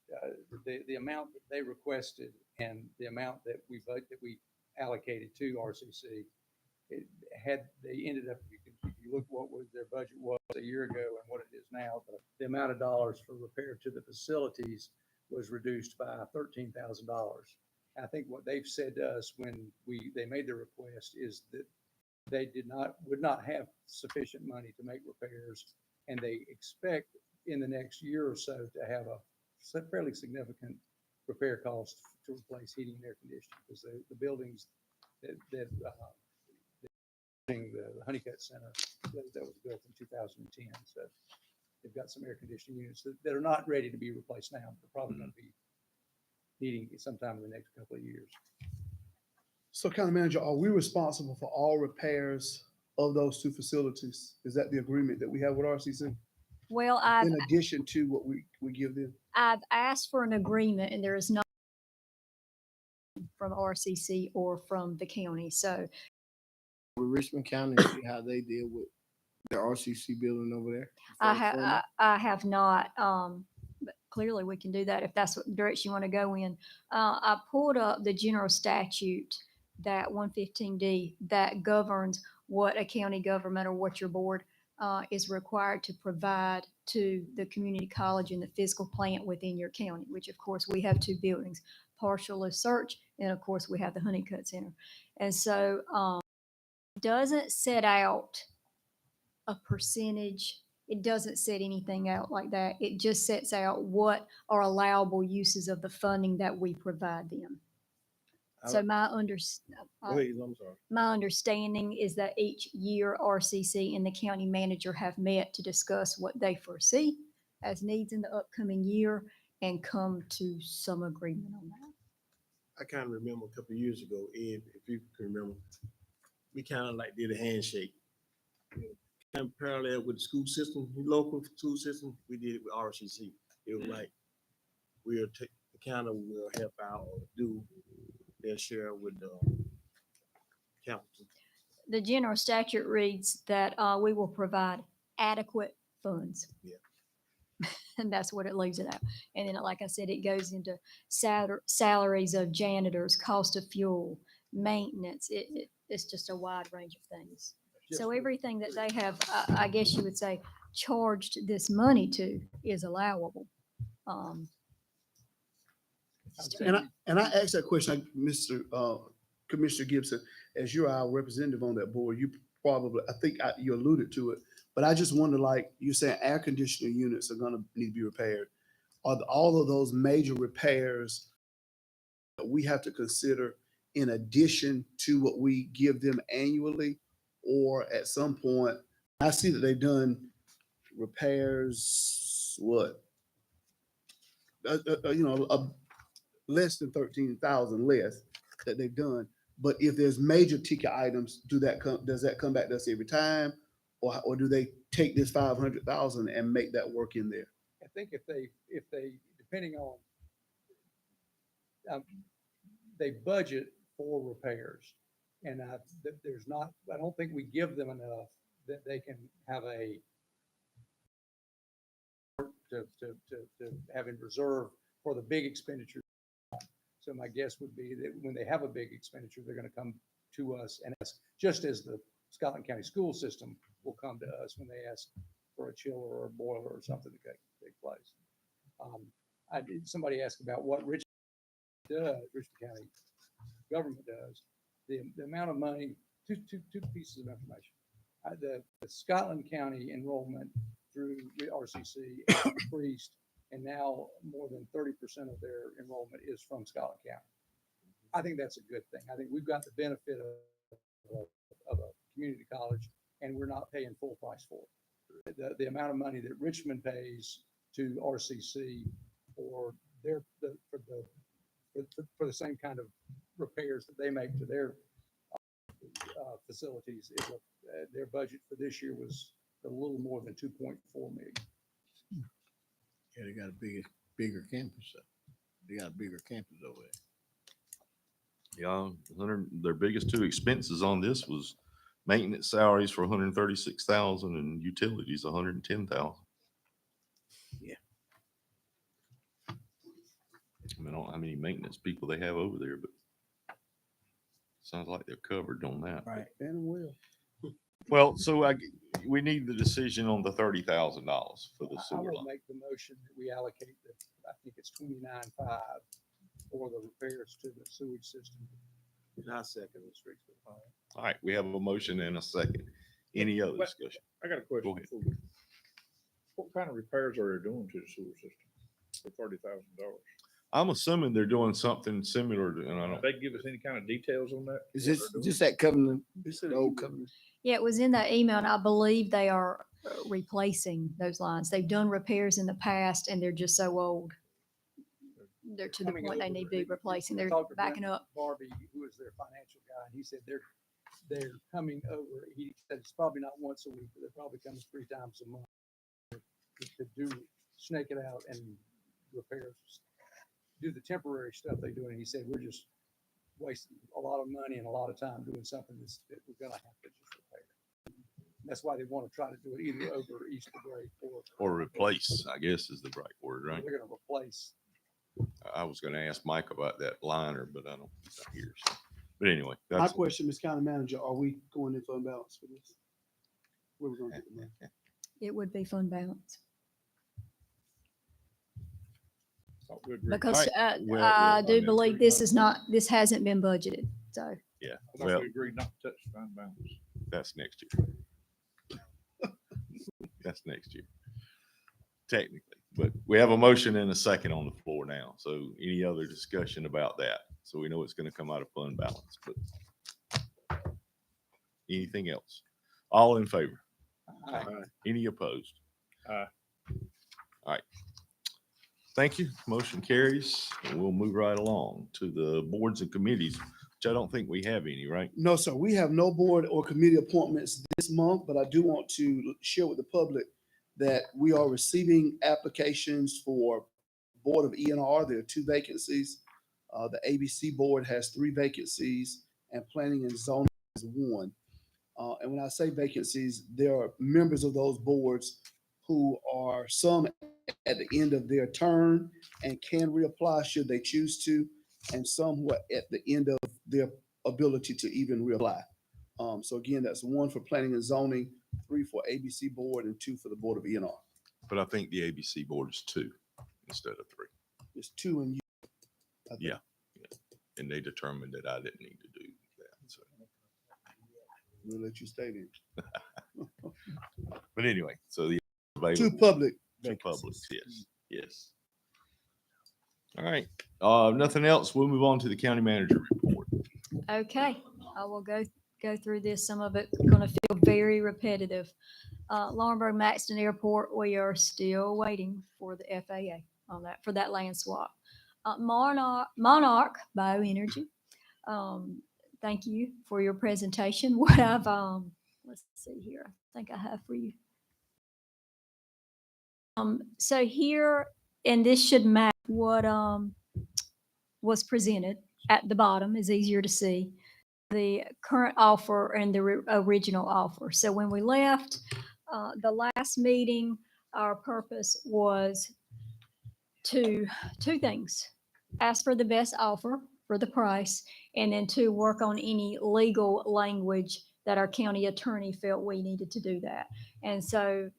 the amount that they requested and the amount that we allocated to RCC, they ended up, if you look what their budget was a year ago and what it is now, the amount of dollars for repair to the facilities was reduced by $13,000. I think what they've said to us when they made the request is that they would not have sufficient money to make repairs, and they expect in the next year or so to have a fairly significant repair cost to replace heating and air conditioning, because the buildings that the Honeycutt Center that was built in 2010, so they've got some air conditioning units that are not ready to be replaced now. They're probably going to be needing it sometime in the next couple of years. So county manager, are we responsible for all repairs of those two facilities? Is that the agreement that we have with RCC? Well, In addition to what we give them? I've asked for an agreement and there is no from RCC or from the county. So With Richmond County, see how they deal with the RCC building over there? I have not, but clearly we can do that if that's what direction you want to go in. I pulled up the general statute, that 115D, that governs what a county government or what your board is required to provide to the community college and the physical plant within your county, which of course we have two buildings, partial is search, and of course we have the Honeycutt Center. And so it doesn't set out a percentage. It doesn't set anything out like that. It just sets out what are allowable uses of the funding that we provide them. So my understanding is that each year RCC and the county manager have met to discuss what they foresee as needs in the upcoming year and come to some agreement on that. I kind of remember a couple of years ago, Ed, if you can remember, we kind of like did a handshake. Kind of parallel with the school system, the local school system, we did it with RCC. It was like, the county will help out or do their share with the council. The general statute reads that we will provide adequate funds. Yeah. And that's what it leaves it at. And then, like I said, it goes into salaries of janitors, cost of fuel, maintenance. It's just a wide range of things. So everything that they have, I guess you would say, charged this money to is allowable. And I asked that question, Mr. Commissioner Gibson, as you're our representative on that board, you probably, I think you alluded to it, but I just wonder, like you're saying, air conditioning units are gonna need to be repaired. Are all of those major repairs that we have to consider in addition to what we give them annually? Or at some point, I see that they've done repairs, less than 13,000 less that they've done. But if there's major ticket items, does that come back to us every time? Or do they take this 500,000 and make that work in there? I think if they, depending on, they budget for repairs. And I don't think we give them enough that they can have to have in reserve for the big expenditure. So my guess would be that when they have a big expenditure, they're going to come to us and ask, just as the Scotland County school system will come to us when they ask for a chiller or a boiler or something to take place. Somebody asked about what Richmond County government does. The amount of money, two pieces of information. The Scotland County enrollment through RCC increased, and now more than 30% of their enrollment is from Scotland County. I think that's a good thing. I think we've got the benefit of a community college, and we're not paying full price for it. The amount of money that Richmond pays to RCC for for the same kind of repairs that they make to their facilities is their budget for this year was a little more than 2.4 million. Yeah, they got a bigger campus. They got a bigger campus over there. Yeah, their biggest two expenses on this was maintenance salaries for 136,000 and utilities 110,000. Yeah. I mean, I don't know how many maintenance people they have over there, but sounds like they're covered on that. Right. And will. Well, so we need the decision on the $30,000 for the I sewer will line. make the motion that we allocate I think it's 29.5 for the repairs to the sewage system. And I second the streets. All right, we have a motion and a second. Any other discussion? I got a question. Go ahead. for you. What kind of repairs are they doing to the sewer system for $30,000? I'm assuming they're doing something similar to, and I Did don't, they give us any kind of details on that? Is What this they're doing? just that covenant, the old covenant? Yeah, it was in that email, and I believe they are replacing those lines. They've done repairs in the past, and they're just so old. They're to the Coming point they over, need to be replacing. They're talked to backing up. Barbie, who is their financial guy, and he said they're coming over. He said it's probably not once a week, but they're probably coming 3 times a month to snake it out and repairs, do the temporary stuff they do. And he said, we're just wasting a lot of money and a lot of time doing something that we're gonna have to just repair. That's why they want to try to do it either over Easter break or replace, I guess is the right word, right? They're gonna replace. I was gonna ask Mike about that liner, but I don't, he's not here. So. But anyway, My that's, question, Ms. County Manager, are we going in fund balance for this? Where we gonna get the money? It would be fund balance. Thought we agreed. Because Well, I I do mean, believe this hasn't been budgeted, so. yeah, I thought well, we agreed not to touch fund balance. that's next year. That's next year. Technically, but we have a motion and a second on the floor now. So any other discussion about that? So we know it's going to come out of fund balance, but anything else? All in favor? Aye. Any opposed? Aye. All right. Thank you. Motion carries, and we'll move right along to the boards and committees, which I don't think we have any, right? No, sir, we have no board or committee appointments this month, but I do want to share with the public that we are receiving applications for Board of ENR. There are 2 vacancies. The ABC Board has 3 vacancies, and Planning and Zoning has 1. And when I say vacancies, there are members of those boards who are some at the end of their term and can reapply should they choose to, and some who are at the end of their ability to even reapply. So again, that's 1 for Planning and Zoning, 3 for ABC Board, and 2 for the Board of ENR. But I think the ABC board is 2 instead of 3. It's 2 and you. I think. Yeah. And they determined that I didn't need to do that. So, We'll let you stay there. but anyway, so the 2 available public. to vacancies. public, yes, yes. All right, nothing else. We'll move on to the county manager report. Okay, I will go through this. Some of it's gonna feel very repetitive. Laurinburg Maxton Airport, we are still waiting for the FAA. on that, for that land swap. Monarch Bioenergy, thank you for your presentation. What I've, let's see here, I think I have for you. So here, and this should match what was presented at the bottom, is easier to see, the current offer and the original offer. So when we left the last meeting, our purpose was two things: ask for the best offer for the price, and then to work on any legal language that our county attorney felt we needed to do that. And so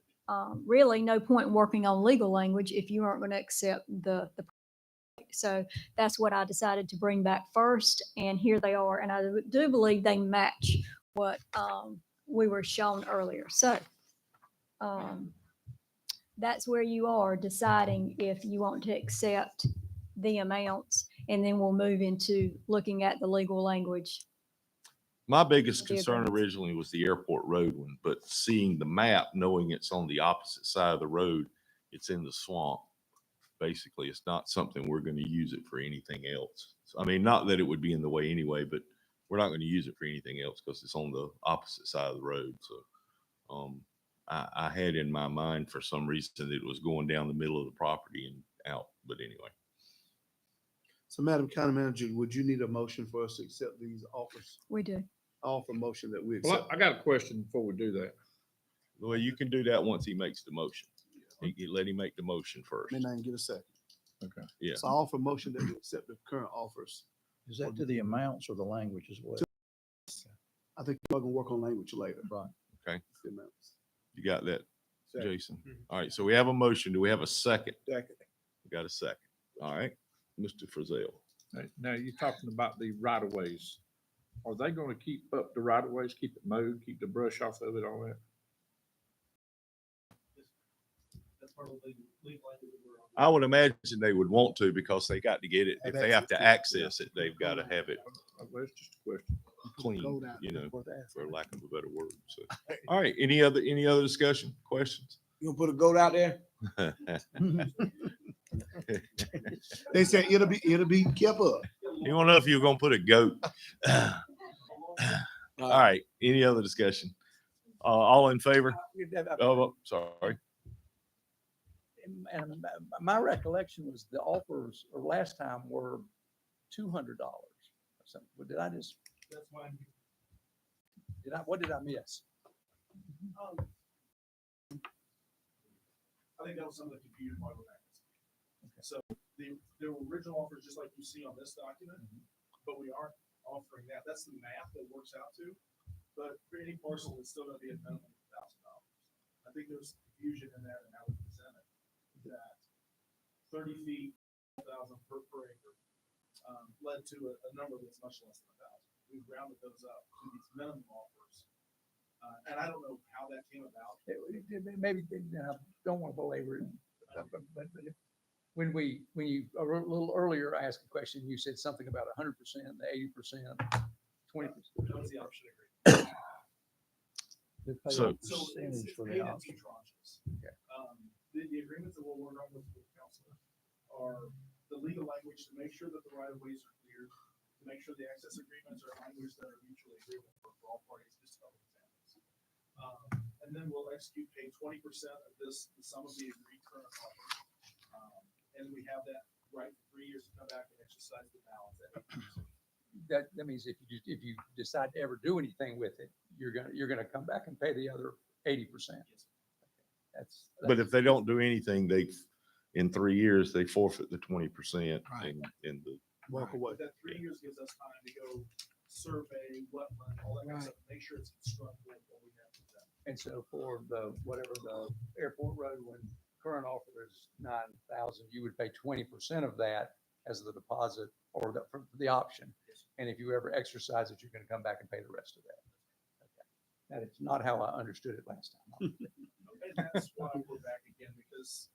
really no point in working on legal language if you aren't going to accept the so that's what I decided to bring back first, and here they are. And I do believe they match what we were shown earlier. So that's where you are deciding if you want to accept the amounts, and then we'll move into looking at the legal language. My biggest The concern agreements. originally was the airport road one, but seeing the map, knowing it's on the opposite side of the road, it's in the swamp. Basically, it's not something we're going to use it for anything else. I mean, not that it would be in the way anyway, but we're not going to use it for anything else because it's on the opposite side of the road. So I had in my mind for some reason that it was going down the middle of the property and out, but anyway. So Madam County Manager, would you need a motion for us to accept these offers? We do. Offer motion that we Well, accept. I got a question before we do that. Well, you can do that once he makes the motion. You let him make the motion first. May not even get a second. Okay. Yeah. So I offer motion that we accept the current offers. Is that to the amounts or the language as well? I think we're gonna work on language later. Right. Okay. The amounts. You got that, Second. Jason? All right. So we have a motion. Do we have a second? Second. We got a second. All right. Mr. Frizell. Now you're talking about the right of ways. Are they going to keep up the right of ways, keep it mowed, keep the brush off of it, all that? That's part of the legal language that we're on. I would imagine they would want to because they got to get it. If they have to access it, they've got to have it Well, it's just a question. clean, Go down you know, for that. for lack of a better word. So, all right. Any other discussion, questions? You gonna put a goat out there? They said it'll be kept up. You want to know if you're going to put a goat? All right. Any other discussion? All in favor? Oh, sorry. And my recollection was the offers or last time were $200. Did I just, That's why what did I miss? I think that was some of the confusion part of that. So the original offer is just like you see on this document, but we aren't offering that. That's the math that works out to. But for any parcel, it's still gonna be a minimum of $1,000. I think there's confusion in that and how we present it, that 30 feet, 1,000 per acre, led to a number that's much less than 1,000. We've rounded those up to these minimum offers. And I don't know how that came about. Maybe, I don't want to belabor it, but when you, a little earlier asked a question, you said something about 100%, 80%, 20%. That was the option agreement. So- So Percentage it's for paid the in option. two tranches. The agreements that we'll work on with the council are the legal language to make sure that the right of ways are clear, to make sure the access agreements are language that are mutually agreeable for all parties, just a couple examples. And then we'll execute pay 20% of this, the sum of the agreed current offer. And we have that right for 3 years to come back and exercise the balance. That means if you decide to ever do anything with it, you're gonna come back and pay the other 80%. But if they don't do anything, in 3 years, they forfeit the 20% Right. in the. Walk away. But that 3 years gives us time to go survey, wetland, all that kind of stuff, make sure it's constructed what we have to do. And so for whatever the airport road, when current offer is 9,000, you would pay 20% of that as the deposit or for the option. And if you ever exercise it, you're gonna come back and pay the rest of that. Okay. That is not how I understood it last time. And that's why we're back again, because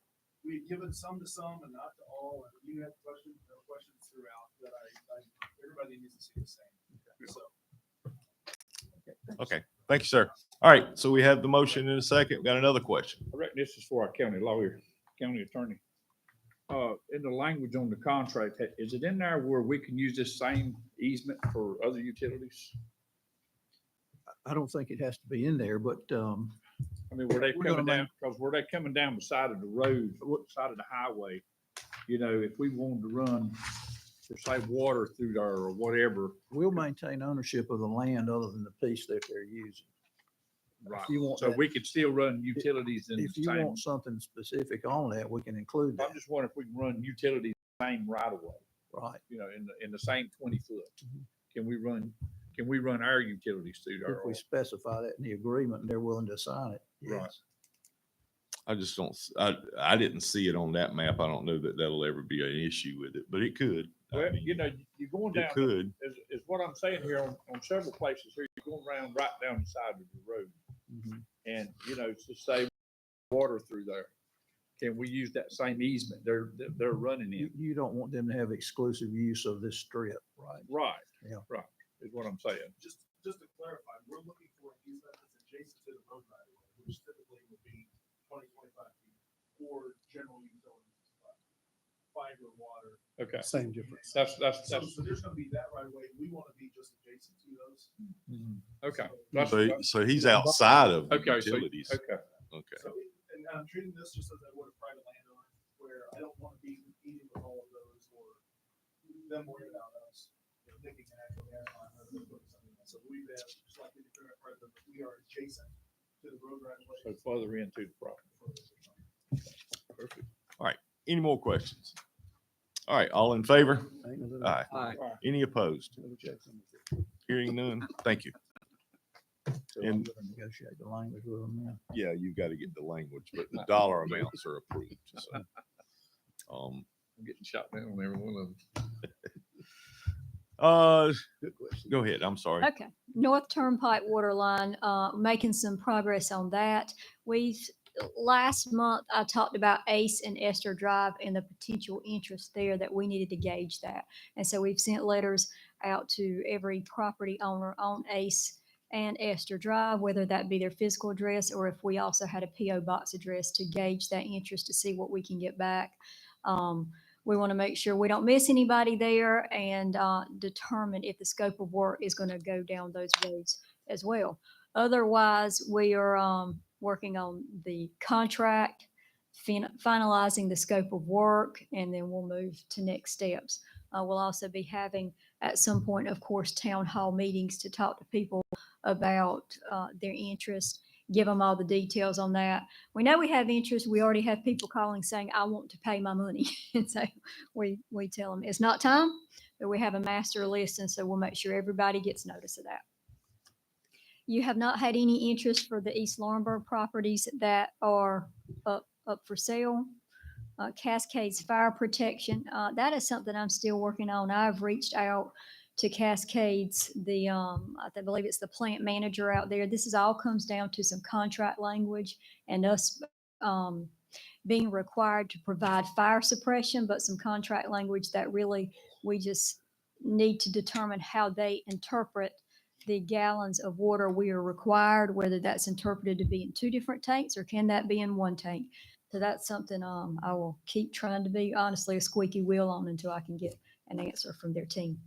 we've given some to some and not to all, and you have questions throughout that everybody needs to see the same. So. Okay. Thank you, sir. All right. So we have the motion in a second. We got another question. I reckon this is for our county lawyer, county attorney. In the language on the contract, is it in there where we can use this same easement for other utilities? I don't think it has to be in there, but, I mean, were they We're gonna coming down, because were they coming down the side of the road, side of the highway? You know, if we wanted to run, for say, water through there or whatever. we'll maintain ownership of the land other than the piece that they're using. Right. you want So that- we could still run utilities in the If you same. want something specific on that, we can include I'm that. just wondering if we can run utilities same right of way, Right. you know, in the same 20 foot. Can we run our utilities through there? If we specify that in the agreement and they're willing to sign it. Right. yes. I just don't, I didn't see it on that map. I don't know that that'll ever be an issue with it, but it could. I Well, mean, you know, you're going down, it could. is what I'm saying here on several places here, you're going around right down the side of the road. Mhm. And, you know, to say water through there, can we use that same easement they're running You, in? you don't want them to have exclusive use of this strip, right? Right. Yeah. Right, is what I'm saying. Just to clarify, we're looking for an easement that's adjacent to the road right of way, which typically would be 20-25 feet for general utilities, fiber, water. Okay. Same difference. That's, So there's gonna be that right away. We want to be just adjacent to those. okay. So he's outside of the Okay, so, utilities. okay. Okay. So, and I'm treating this just as I would a private landowner, where I don't want to be competing with all of those or them worrying about us, you know, thinking an actual gas line or putting something else. So we've been, just like the current president, we are adjacent to the road right away. So further into the property. Perfect. All right. Any more questions? All right. All in favor? Ain't no little- Aye. Any opposed? little checks on it. Hearing none. Thank you. So I'm And- gonna negotiate the language with them now. Yeah, you got to get the language, but the dollar amounts are approved. So, I'm getting shot down on every one of them. Good question. go ahead. I'm sorry. Okay, North Turnpike water line, making some progress on that. Last month, I talked about Ace and Esther Drive and the potential interest there that we needed to gauge that. And so we've sent letters out to every property owner on Ace and Esther Drive, whether that be their physical address or if we also had a PO box address to gauge that interest to see what we can get back. We want to make sure we don't miss anybody there and determine if the scope of work is going to go down those roads as well. Otherwise, we are working on the contract, finalizing the scope of work, and then we'll move to next steps. We'll also be having, at some point, of course, town hall meetings to talk to people about their interest, give them all the details on that. We know we have interest. We already have people calling saying, I want to pay my money. And so we tell them it's not time, but we have a master list. And so we'll make sure everybody gets notice of that. You have not had any interest for the East Laurinburg properties that are up for sale. Cascades Fire Protection, that is something I'm still working on. I've reached out to Cascades, I believe it's the plant manager out there. This all comes down to some contract language and us being required to provide fire suppression, but some contract language that really we just need to determine how they interpret the gallons of water we are required, whether that's interpreted to be in 2 different tanks or can that be in 1 tank. So that's something I will keep trying to be honestly a squeaky wheel on until I can get an answer from their team.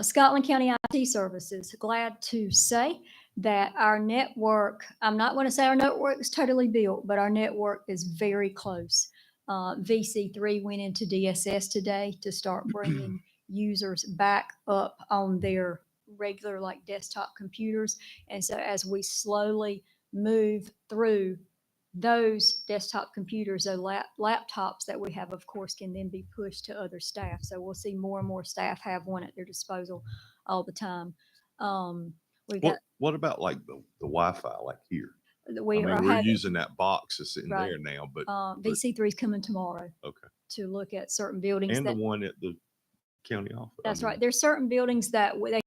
Scotland County IT Services, glad to say that our network, I'm not going to say our network is totally built, but our network is very close. VC3 went into DSS today to start bringing users back up on their regular like desktop computers. And so as we slowly move through those desktop computers, those laptops that we have, of course, can then be pushed to other staff. So we'll see more and more staff have one at their disposal all the time. What about like the Wi-Fi, like here? We're using that box that's sitting Right. there now, but VC3 is coming tomorrow. Okay. To look at certain buildings. and the one at the county office. That's right. There's certain buildings that they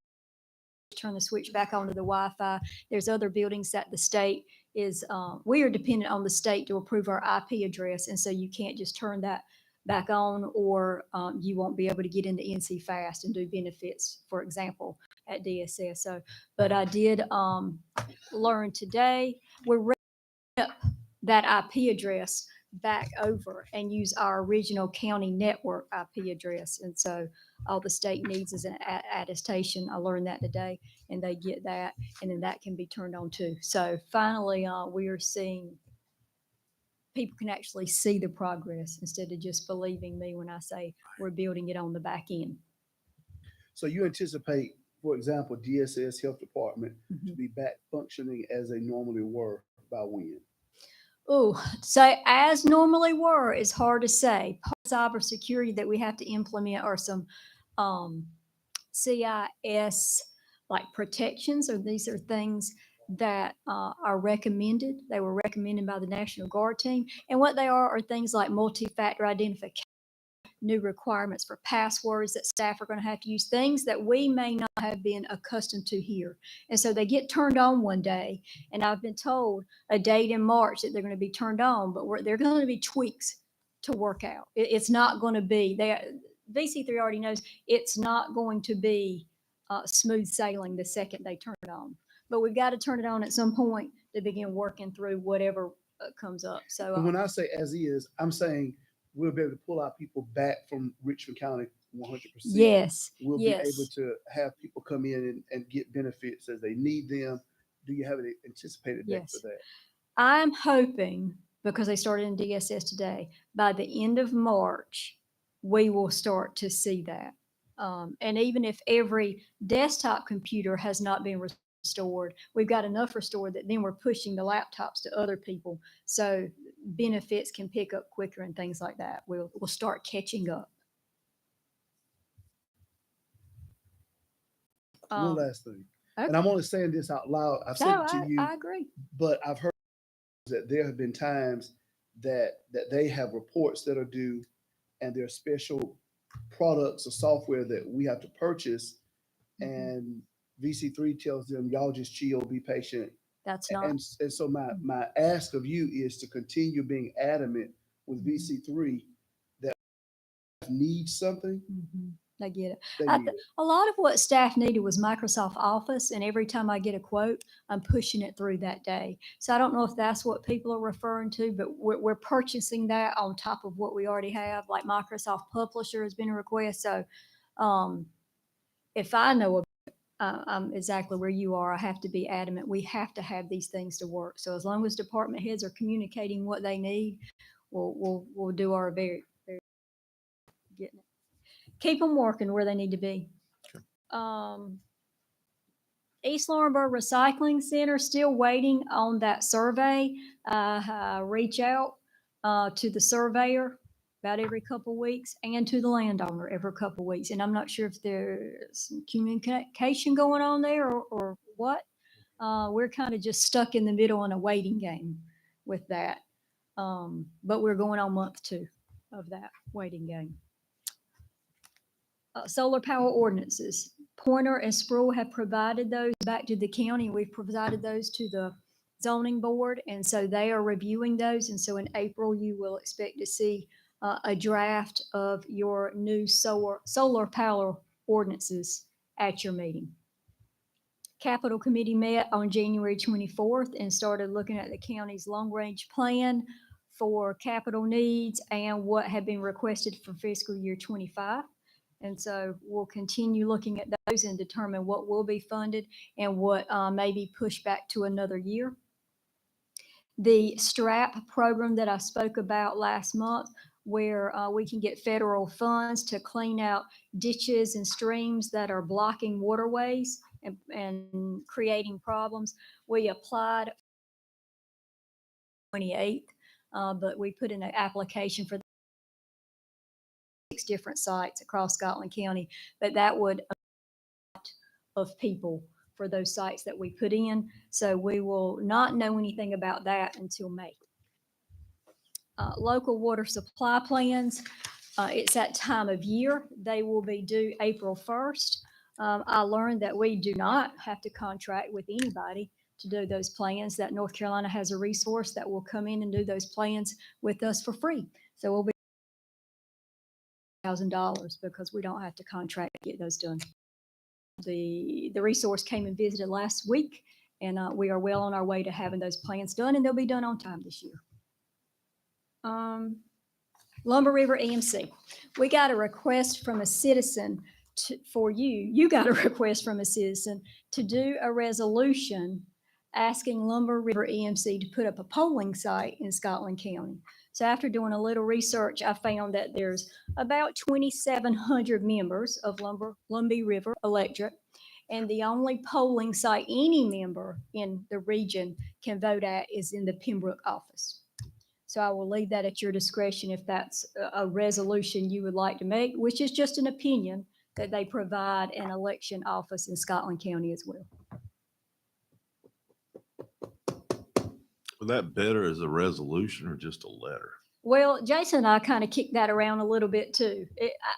turn the switch back onto the Wi-Fi. There's other buildings that the state is, we are dependent on the state to approve our IP address. And so you can't just turn that back on or you won't be able to get into NC Fast and do benefits, for example, at DSS. So, but I did learn today, we're up that IP address, back over and use our original county network IP address. And so all the state needs is an attestation. I learned that today, and they get that, and then that can be turned on too. So finally, we are seeing people can actually see the progress instead of just believing me when I say we're building it on the back end. So you anticipate, for example, DSS Health Department to Mhm. be back functioning as they normally were by when? Oh, so as normally were is hard to say. Part of cybersecurity that we have to implement are some CIS like protections, or these are things that are recommended. They were recommended by the National Guard team. And what they are things like multi-factor identification, new requirements for passwords that staff are going to have to use, things that we may not have been accustomed to here. And so they get turned on one day, and I've been told a date in March that they're going to be turned on, but they're going to be tweaks to work out. It's not going to be, VC3 already knows it's not going to be smooth sailing the second they turn it on. But we've got to turn it on at some point to begin working through whatever comes up. So And when I say as is, I'm saying we'll be able to pull our people back from Richmond County 100%. yes, We'll yes. be able to have people come in and get benefits as they need them. Do you have an anticipated date for Yes. that? I'm hoping, because they started in DSS today, by the end of March, we will start to see that. And even if every desktop computer has not been restored, we've got enough restored that then we're pushing the laptops to other people. So benefits can pick up quicker and things like that. We'll start catching up. One last thing. Okay. And I'm only saying this out loud. I've said No, it to you, I agree. but I've heard that there have been times that they have reports that are due, and there are special products or software that we have to purchase, and VC3 tells them, y'all just chill, be patient. That's not. And so my ask of you is to continue being adamant with VC3 that needs something. I get it. They I need th- it. a lot of what staff needed was Microsoft Office, and every time I get a quote, I'm pushing it through that day. So I don't know if that's what people are referring to, but we're purchasing that on top of what we already have. Like Microsoft Publisher has been a request. So if I know I'm exactly where you are, I have to be adamant. We have to have these things to work. So as long as department heads are communicating what they need, we'll do our very getting it. Keep them working where they need to be. East Laurinburg Recycling Center, still waiting on that survey. Reach out to the surveyor about every couple of weeks and to the landowner every couple of weeks. And I'm not sure if there's some communication going on there or what. We're kind of just stuck in the middle in a waiting game with that. But we're going on month 2 of that waiting game. Solar power ordinances. Pointer and Sproul have provided those back to the county. We've provided those to the zoning board, and so they are reviewing those. And so in April, you will expect to see a draft of your new solar power ordinances at your meeting. Capital Committee met on January 24th and started looking at the county's long-range plan for capital needs and what had been requested for fiscal year 25. And so we'll continue looking at those and determine what will be funded and what may be pushed back to another year. The STRAP program that I spoke about last month, where we can get federal funds to clean out ditches and streams that are blocking waterways and creating problems. We applied 28th, but we put in an application for 6 different sites across Scotland County, but that would of people for those sites that we put in. So we will not know anything about that until May. Local water supply plans, it's that time of year. They will be due April 1st. I learned that we do not have to contract with anybody to do those plans, that North Carolina has a resource that will come in and do those plans with us for free. So we'll be $1,000 because we don't have to contract to get those done. The resource came and visited last week, and we are well on our way to having those plans done, and they'll be done on time this year. Lumber River EMC. We got a request from a citizen you got a request from a citizen to do a resolution asking Lumber River EMC to put up a polling site in Scotland County. So after doing a little research, I found that there's about 2,700 members of Lumber River Electric. And the only polling site any member in the region can vote at is in the Pembroke office. So I will leave that at your discretion if that's a resolution you would like to make, which is just an opinion that they provide an election office in Scotland County as well. Was that better as a resolution or just a letter? Well, Jason and I kind of kicked that around a little bit too.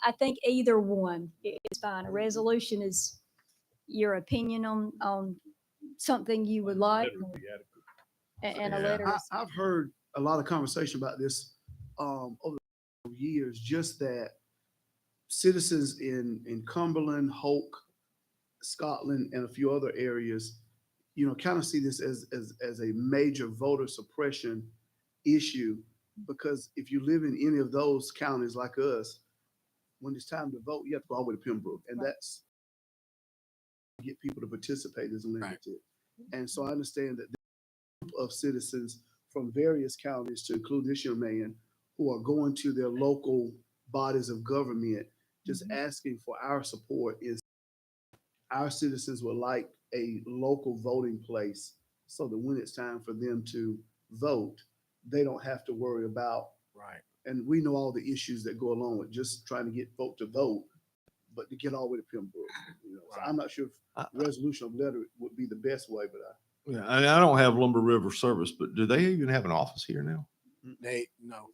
I think either one is fine. A resolution is your opinion on something you would like. And a letter is. I've heard a lot of conversation about this over the years, just that citizens in Cumberland, Hoke, Scotland, and a few other areas, kind of see this as a major voter suppression issue, because if you live in any of those counties like us, when it's time to vote, you have to go all the way to Pembroke, and that's get people to participate is limited. And so I understand that the group of citizens from various counties, to include this young man, who are going to their local bodies of government, just asking for our support, is our citizens would like a local voting place so that when it's time for them to vote, they don't have to worry about. Right. And we know all the issues that go along with just trying to get folk to vote, but to get all the way to Pembroke. So I'm not sure if resolution of letter would be the best way, but Yeah, I don't have Lumber River service, but do they even have an office here now? no.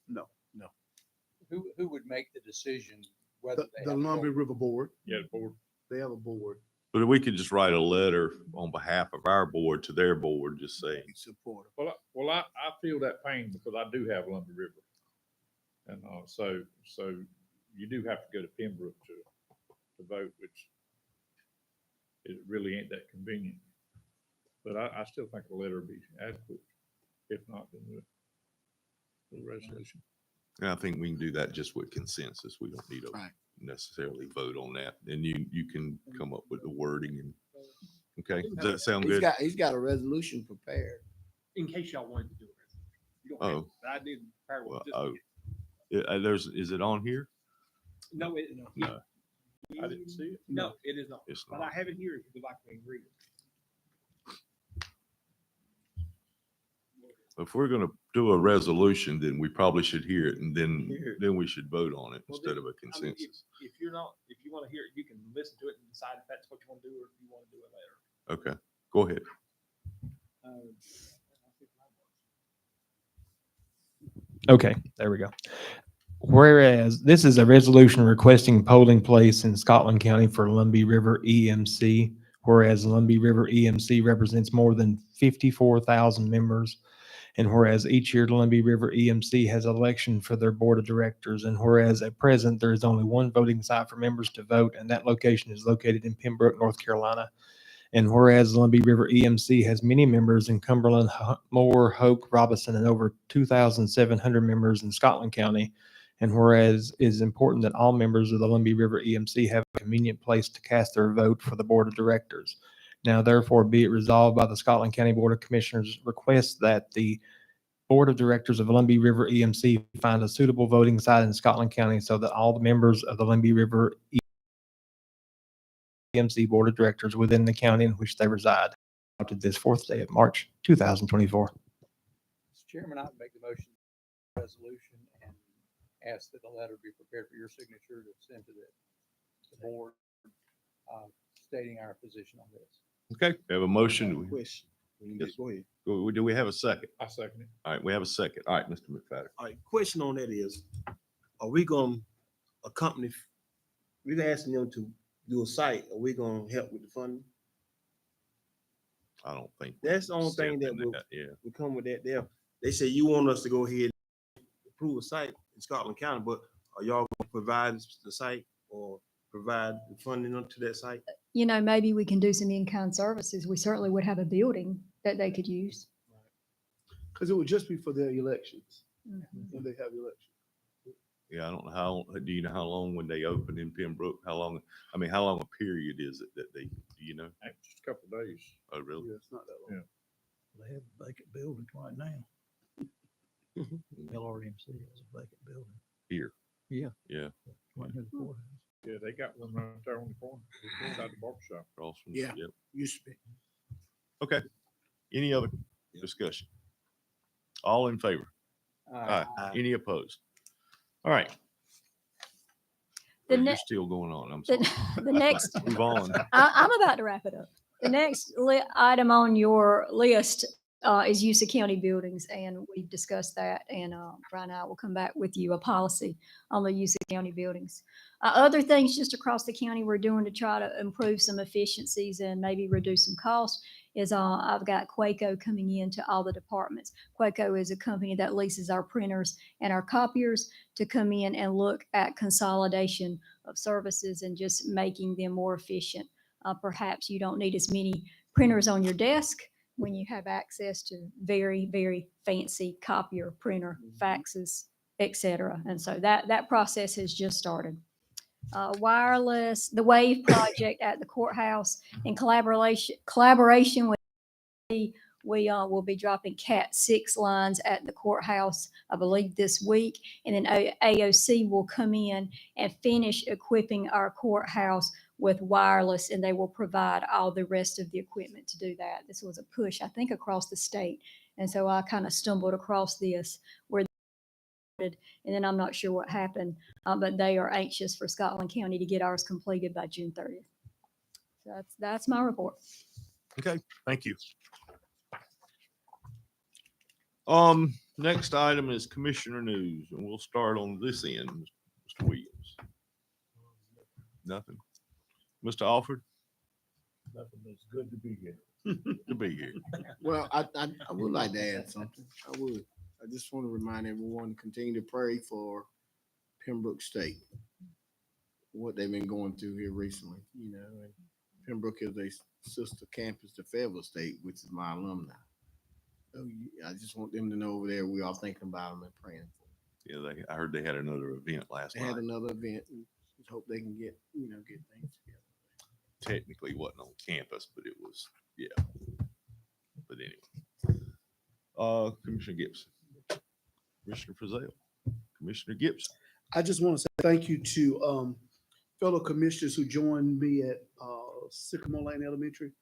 Who would make the decision whether they The have to Lumber go- River Board, Yeah, the board. they have a board. But we could just write a letter on behalf of our board to their board, just saying. Support. Well, I feel that pain because I do have Lumber River. And, so you do have to go to Pembroke to vote, which it really ain't that convenient. But I still think a letter would be adequate. If not, then the resolution. And I think we can do that just with consensus. We don't need to necessarily vote on that. And you can come up with the wording and, okay, does that sound good? He's got a resolution prepared. In case y'all wanted to do it. You don't have to, but I did. prepare one Well, just in case. Is it on here? No, No. I didn't see it. No, it is not. It's But not. I have it here if you'd like me to read it. If we're gonna do a resolution, then we probably should hear it and Hear it. then we should vote on it Well, instead then, of a I mean, consensus. If you're not, if you want to hear it, you can listen to it and decide if that's what you want to do or if you want to do it later. Okay, go ahead. Okay, there we go. Whereas this is a resolution requesting polling place in Scotland County for Lumbee River EMC, whereas Lumbee River EMC represents more than 54,000 members, and whereas each year Lumbee River EMC has election for their board of directors, and whereas at present there is only one voting site for members to vote, and that location is located in Pembroke, North Carolina. And whereas Lumbee River EMC has many members in Cumberland, Moore, Hoke, Robinson, and over 2,700 members in Scotland County. And whereas it is important that all members of the Lumbee River EMC have a convenient place to cast their vote for the board of directors. Now, therefore, be it resolved by the Scotland County Board of Commissioners request that the board of directors of Lumbee River EMC find a suitable voting site in Scotland County so that all the members of the Lumbee River EMC Board of Directors within the county in which they reside. Adopted this 4th day of March, 2024. Mr. Chairman, I would make the motion resolution and ask that a letter be prepared for your signature to send to the board stating our position on this. Okay, we have a motion. Question. Yes. Go ahead. Do we have a second? I second it. All right, we have a second. All right, Mr. McFadden. All right, question on that is, are we gonna accompany, we're asking them to do a site, are we gonna help with the funding? I don't think. That's the only thing that will, Yeah. we come with that there. They say you want us to go ahead and approve a site in Scotland County, but are y'all gonna provide the site or provide the funding to that site? You know, maybe we can do some in-kind services. We certainly would have a building that they could use. Because it would just be for their elections. when they have election. Yeah, I don't know how, do you know how long when they open in Pembroke? How long, I mean, how long a period is it that they, do you know? Just a couple of days. Oh, really? Yeah, it's not that long. They have vacant buildings right now. LRMC is a vacant building. Here? Yeah. Yeah. Right near the courthouse. Yeah, they got one right there on the corner, beside the barber shop. Across from, Yeah. yep. Used to be. Okay. Any other discussion? All in favor? Aye. Any opposed? All right. The You're ne- still going on. I'm The, sorry. the next, Move on. I'm about to wrap it up. The next item on your list is use of county buildings, and we've discussed that. And Brian and I will come back with you a policy on the use of county buildings. Other things just across the county we're doing to try to improve some efficiencies and maybe reduce some costs is I've got Quaco coming into all the departments. Quaco is a company that leases our printers and our copiers to come in and look at consolidation of services and just making them more efficient. Perhaps you don't need as many printers on your desk when you have access to very, very fancy copier, printer, faxes, etc. And so that process has just started. Wireless, the WAVE project at the courthouse in collaboration with we will be dropping Cat 6 lines at the courthouse, I believe, this week. And then AOC will come in and finish equipping our courthouse with wireless, and they will provide all the rest of the equipment to do that. This was a push, I think, across the state. And so I kind of stumbled across this where and then I'm not sure what happened, but they are anxious for Scotland County to get ours completed by June 30th. So that's my report. Okay, thank you. Next item is commissioner news, and we'll start on this end, Mr. Williams. Nothing. Mr. Alford? Nothing. It's good to be here. To be here. Well, I would like to add something. I would. I just want to remind everyone to continue to pray for Pembroke State, what they've been going through here recently, you know, and Pembroke is a sister campus to Fayetteville State, which is my alumni. So I just want them to know over there, we are thinking about them and praying for them. Yeah, I heard they had another event last They had night. another event and just hope they can get things together. Technically wasn't on campus, but it was, yeah. But anyway. Commissioner Gibson. Commissioner Frizell. Commissioner Gibson. I just want to say thank you to fellow commissioners who joined me at Sycamore Lane Elementary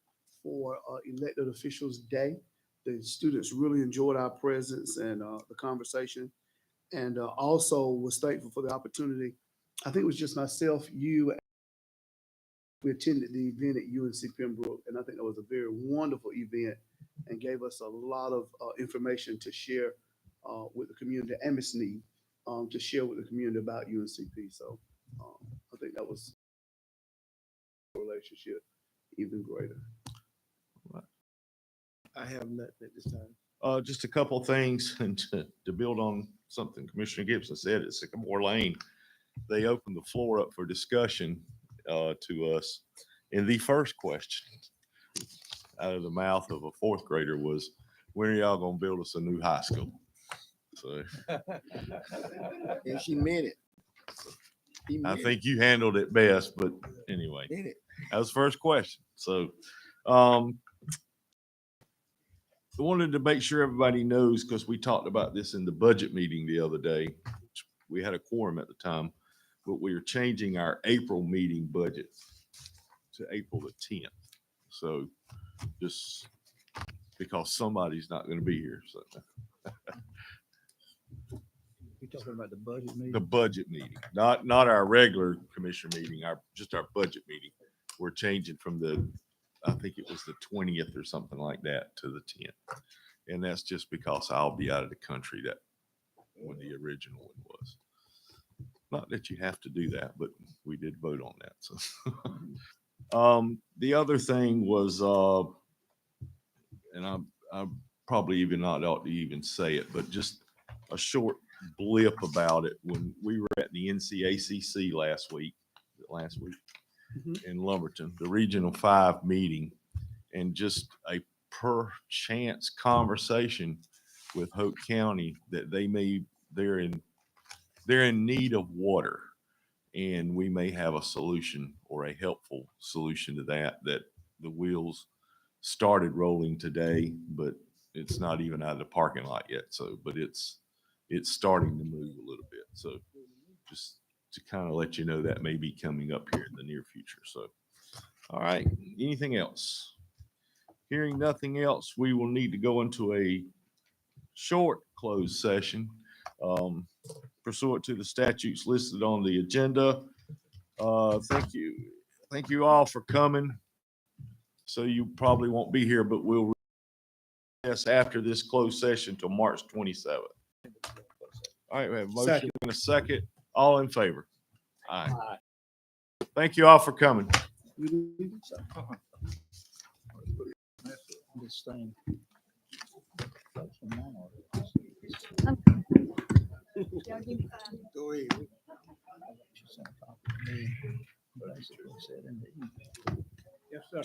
for Elected Officials Day. The students really enjoyed our presence and the conversation, and also was thankful for the opportunity. I think it was just myself, you. We attended the event at UNC Pembroke, and I think that was a very wonderful event and gave us a lot of information to share with the community, and Ms. Sneed to share with the community about UNCP. So I think that was a relationship even greater. I have nothing at this time. Just a couple of things, and to build on something Commissioner Gibson said at Sycamore Lane, they opened the floor up for discussion to us. And the first question out of the mouth of a fourth grader was, when are y'all gonna build us a new high school? So And she meant it. I think you handled it best, but anyway, that was the first question. So I wanted to make sure everybody knows, because we talked about this in the budget meeting the other day. We had a quorum at the time, but we are changing our April meeting budget to April the 10th. So just because somebody's not going to be here. So You're talking about the budget meeting? the budget meeting, not our regular commissioner meeting, just our budget meeting. We're changing from I think it was the 20th or something like that to the 10th. And that's just because I'll be out of the country when the original one was. Not that you have to do that, but we did vote on that. So the other thing was, and I probably even not ought to even say it, but just a short blip about it. When we were at the NCACC last week in Lumberton, the Regional 5 meeting, and just a per chance conversation with Hope County that they may they're in need of water. And we may have a solution or a helpful solution to that the wheels started rolling today, but it's not even out of the parking lot yet. So, but it's starting to move a little bit. So just to kind of let you know that may be coming up here in the near future. So, all right, anything else? Hearing nothing else, we will need to go into a short closed session pursuant to the statutes listed on the agenda. Thank you. Thank you all for coming. So you probably won't be here, but we'll recess after this closed session till March 27th. All right, we have a motion and a second. All in favor? Aye. Thank you all for coming. This thing. Go ahead. Basically said in the email. Yes, sir.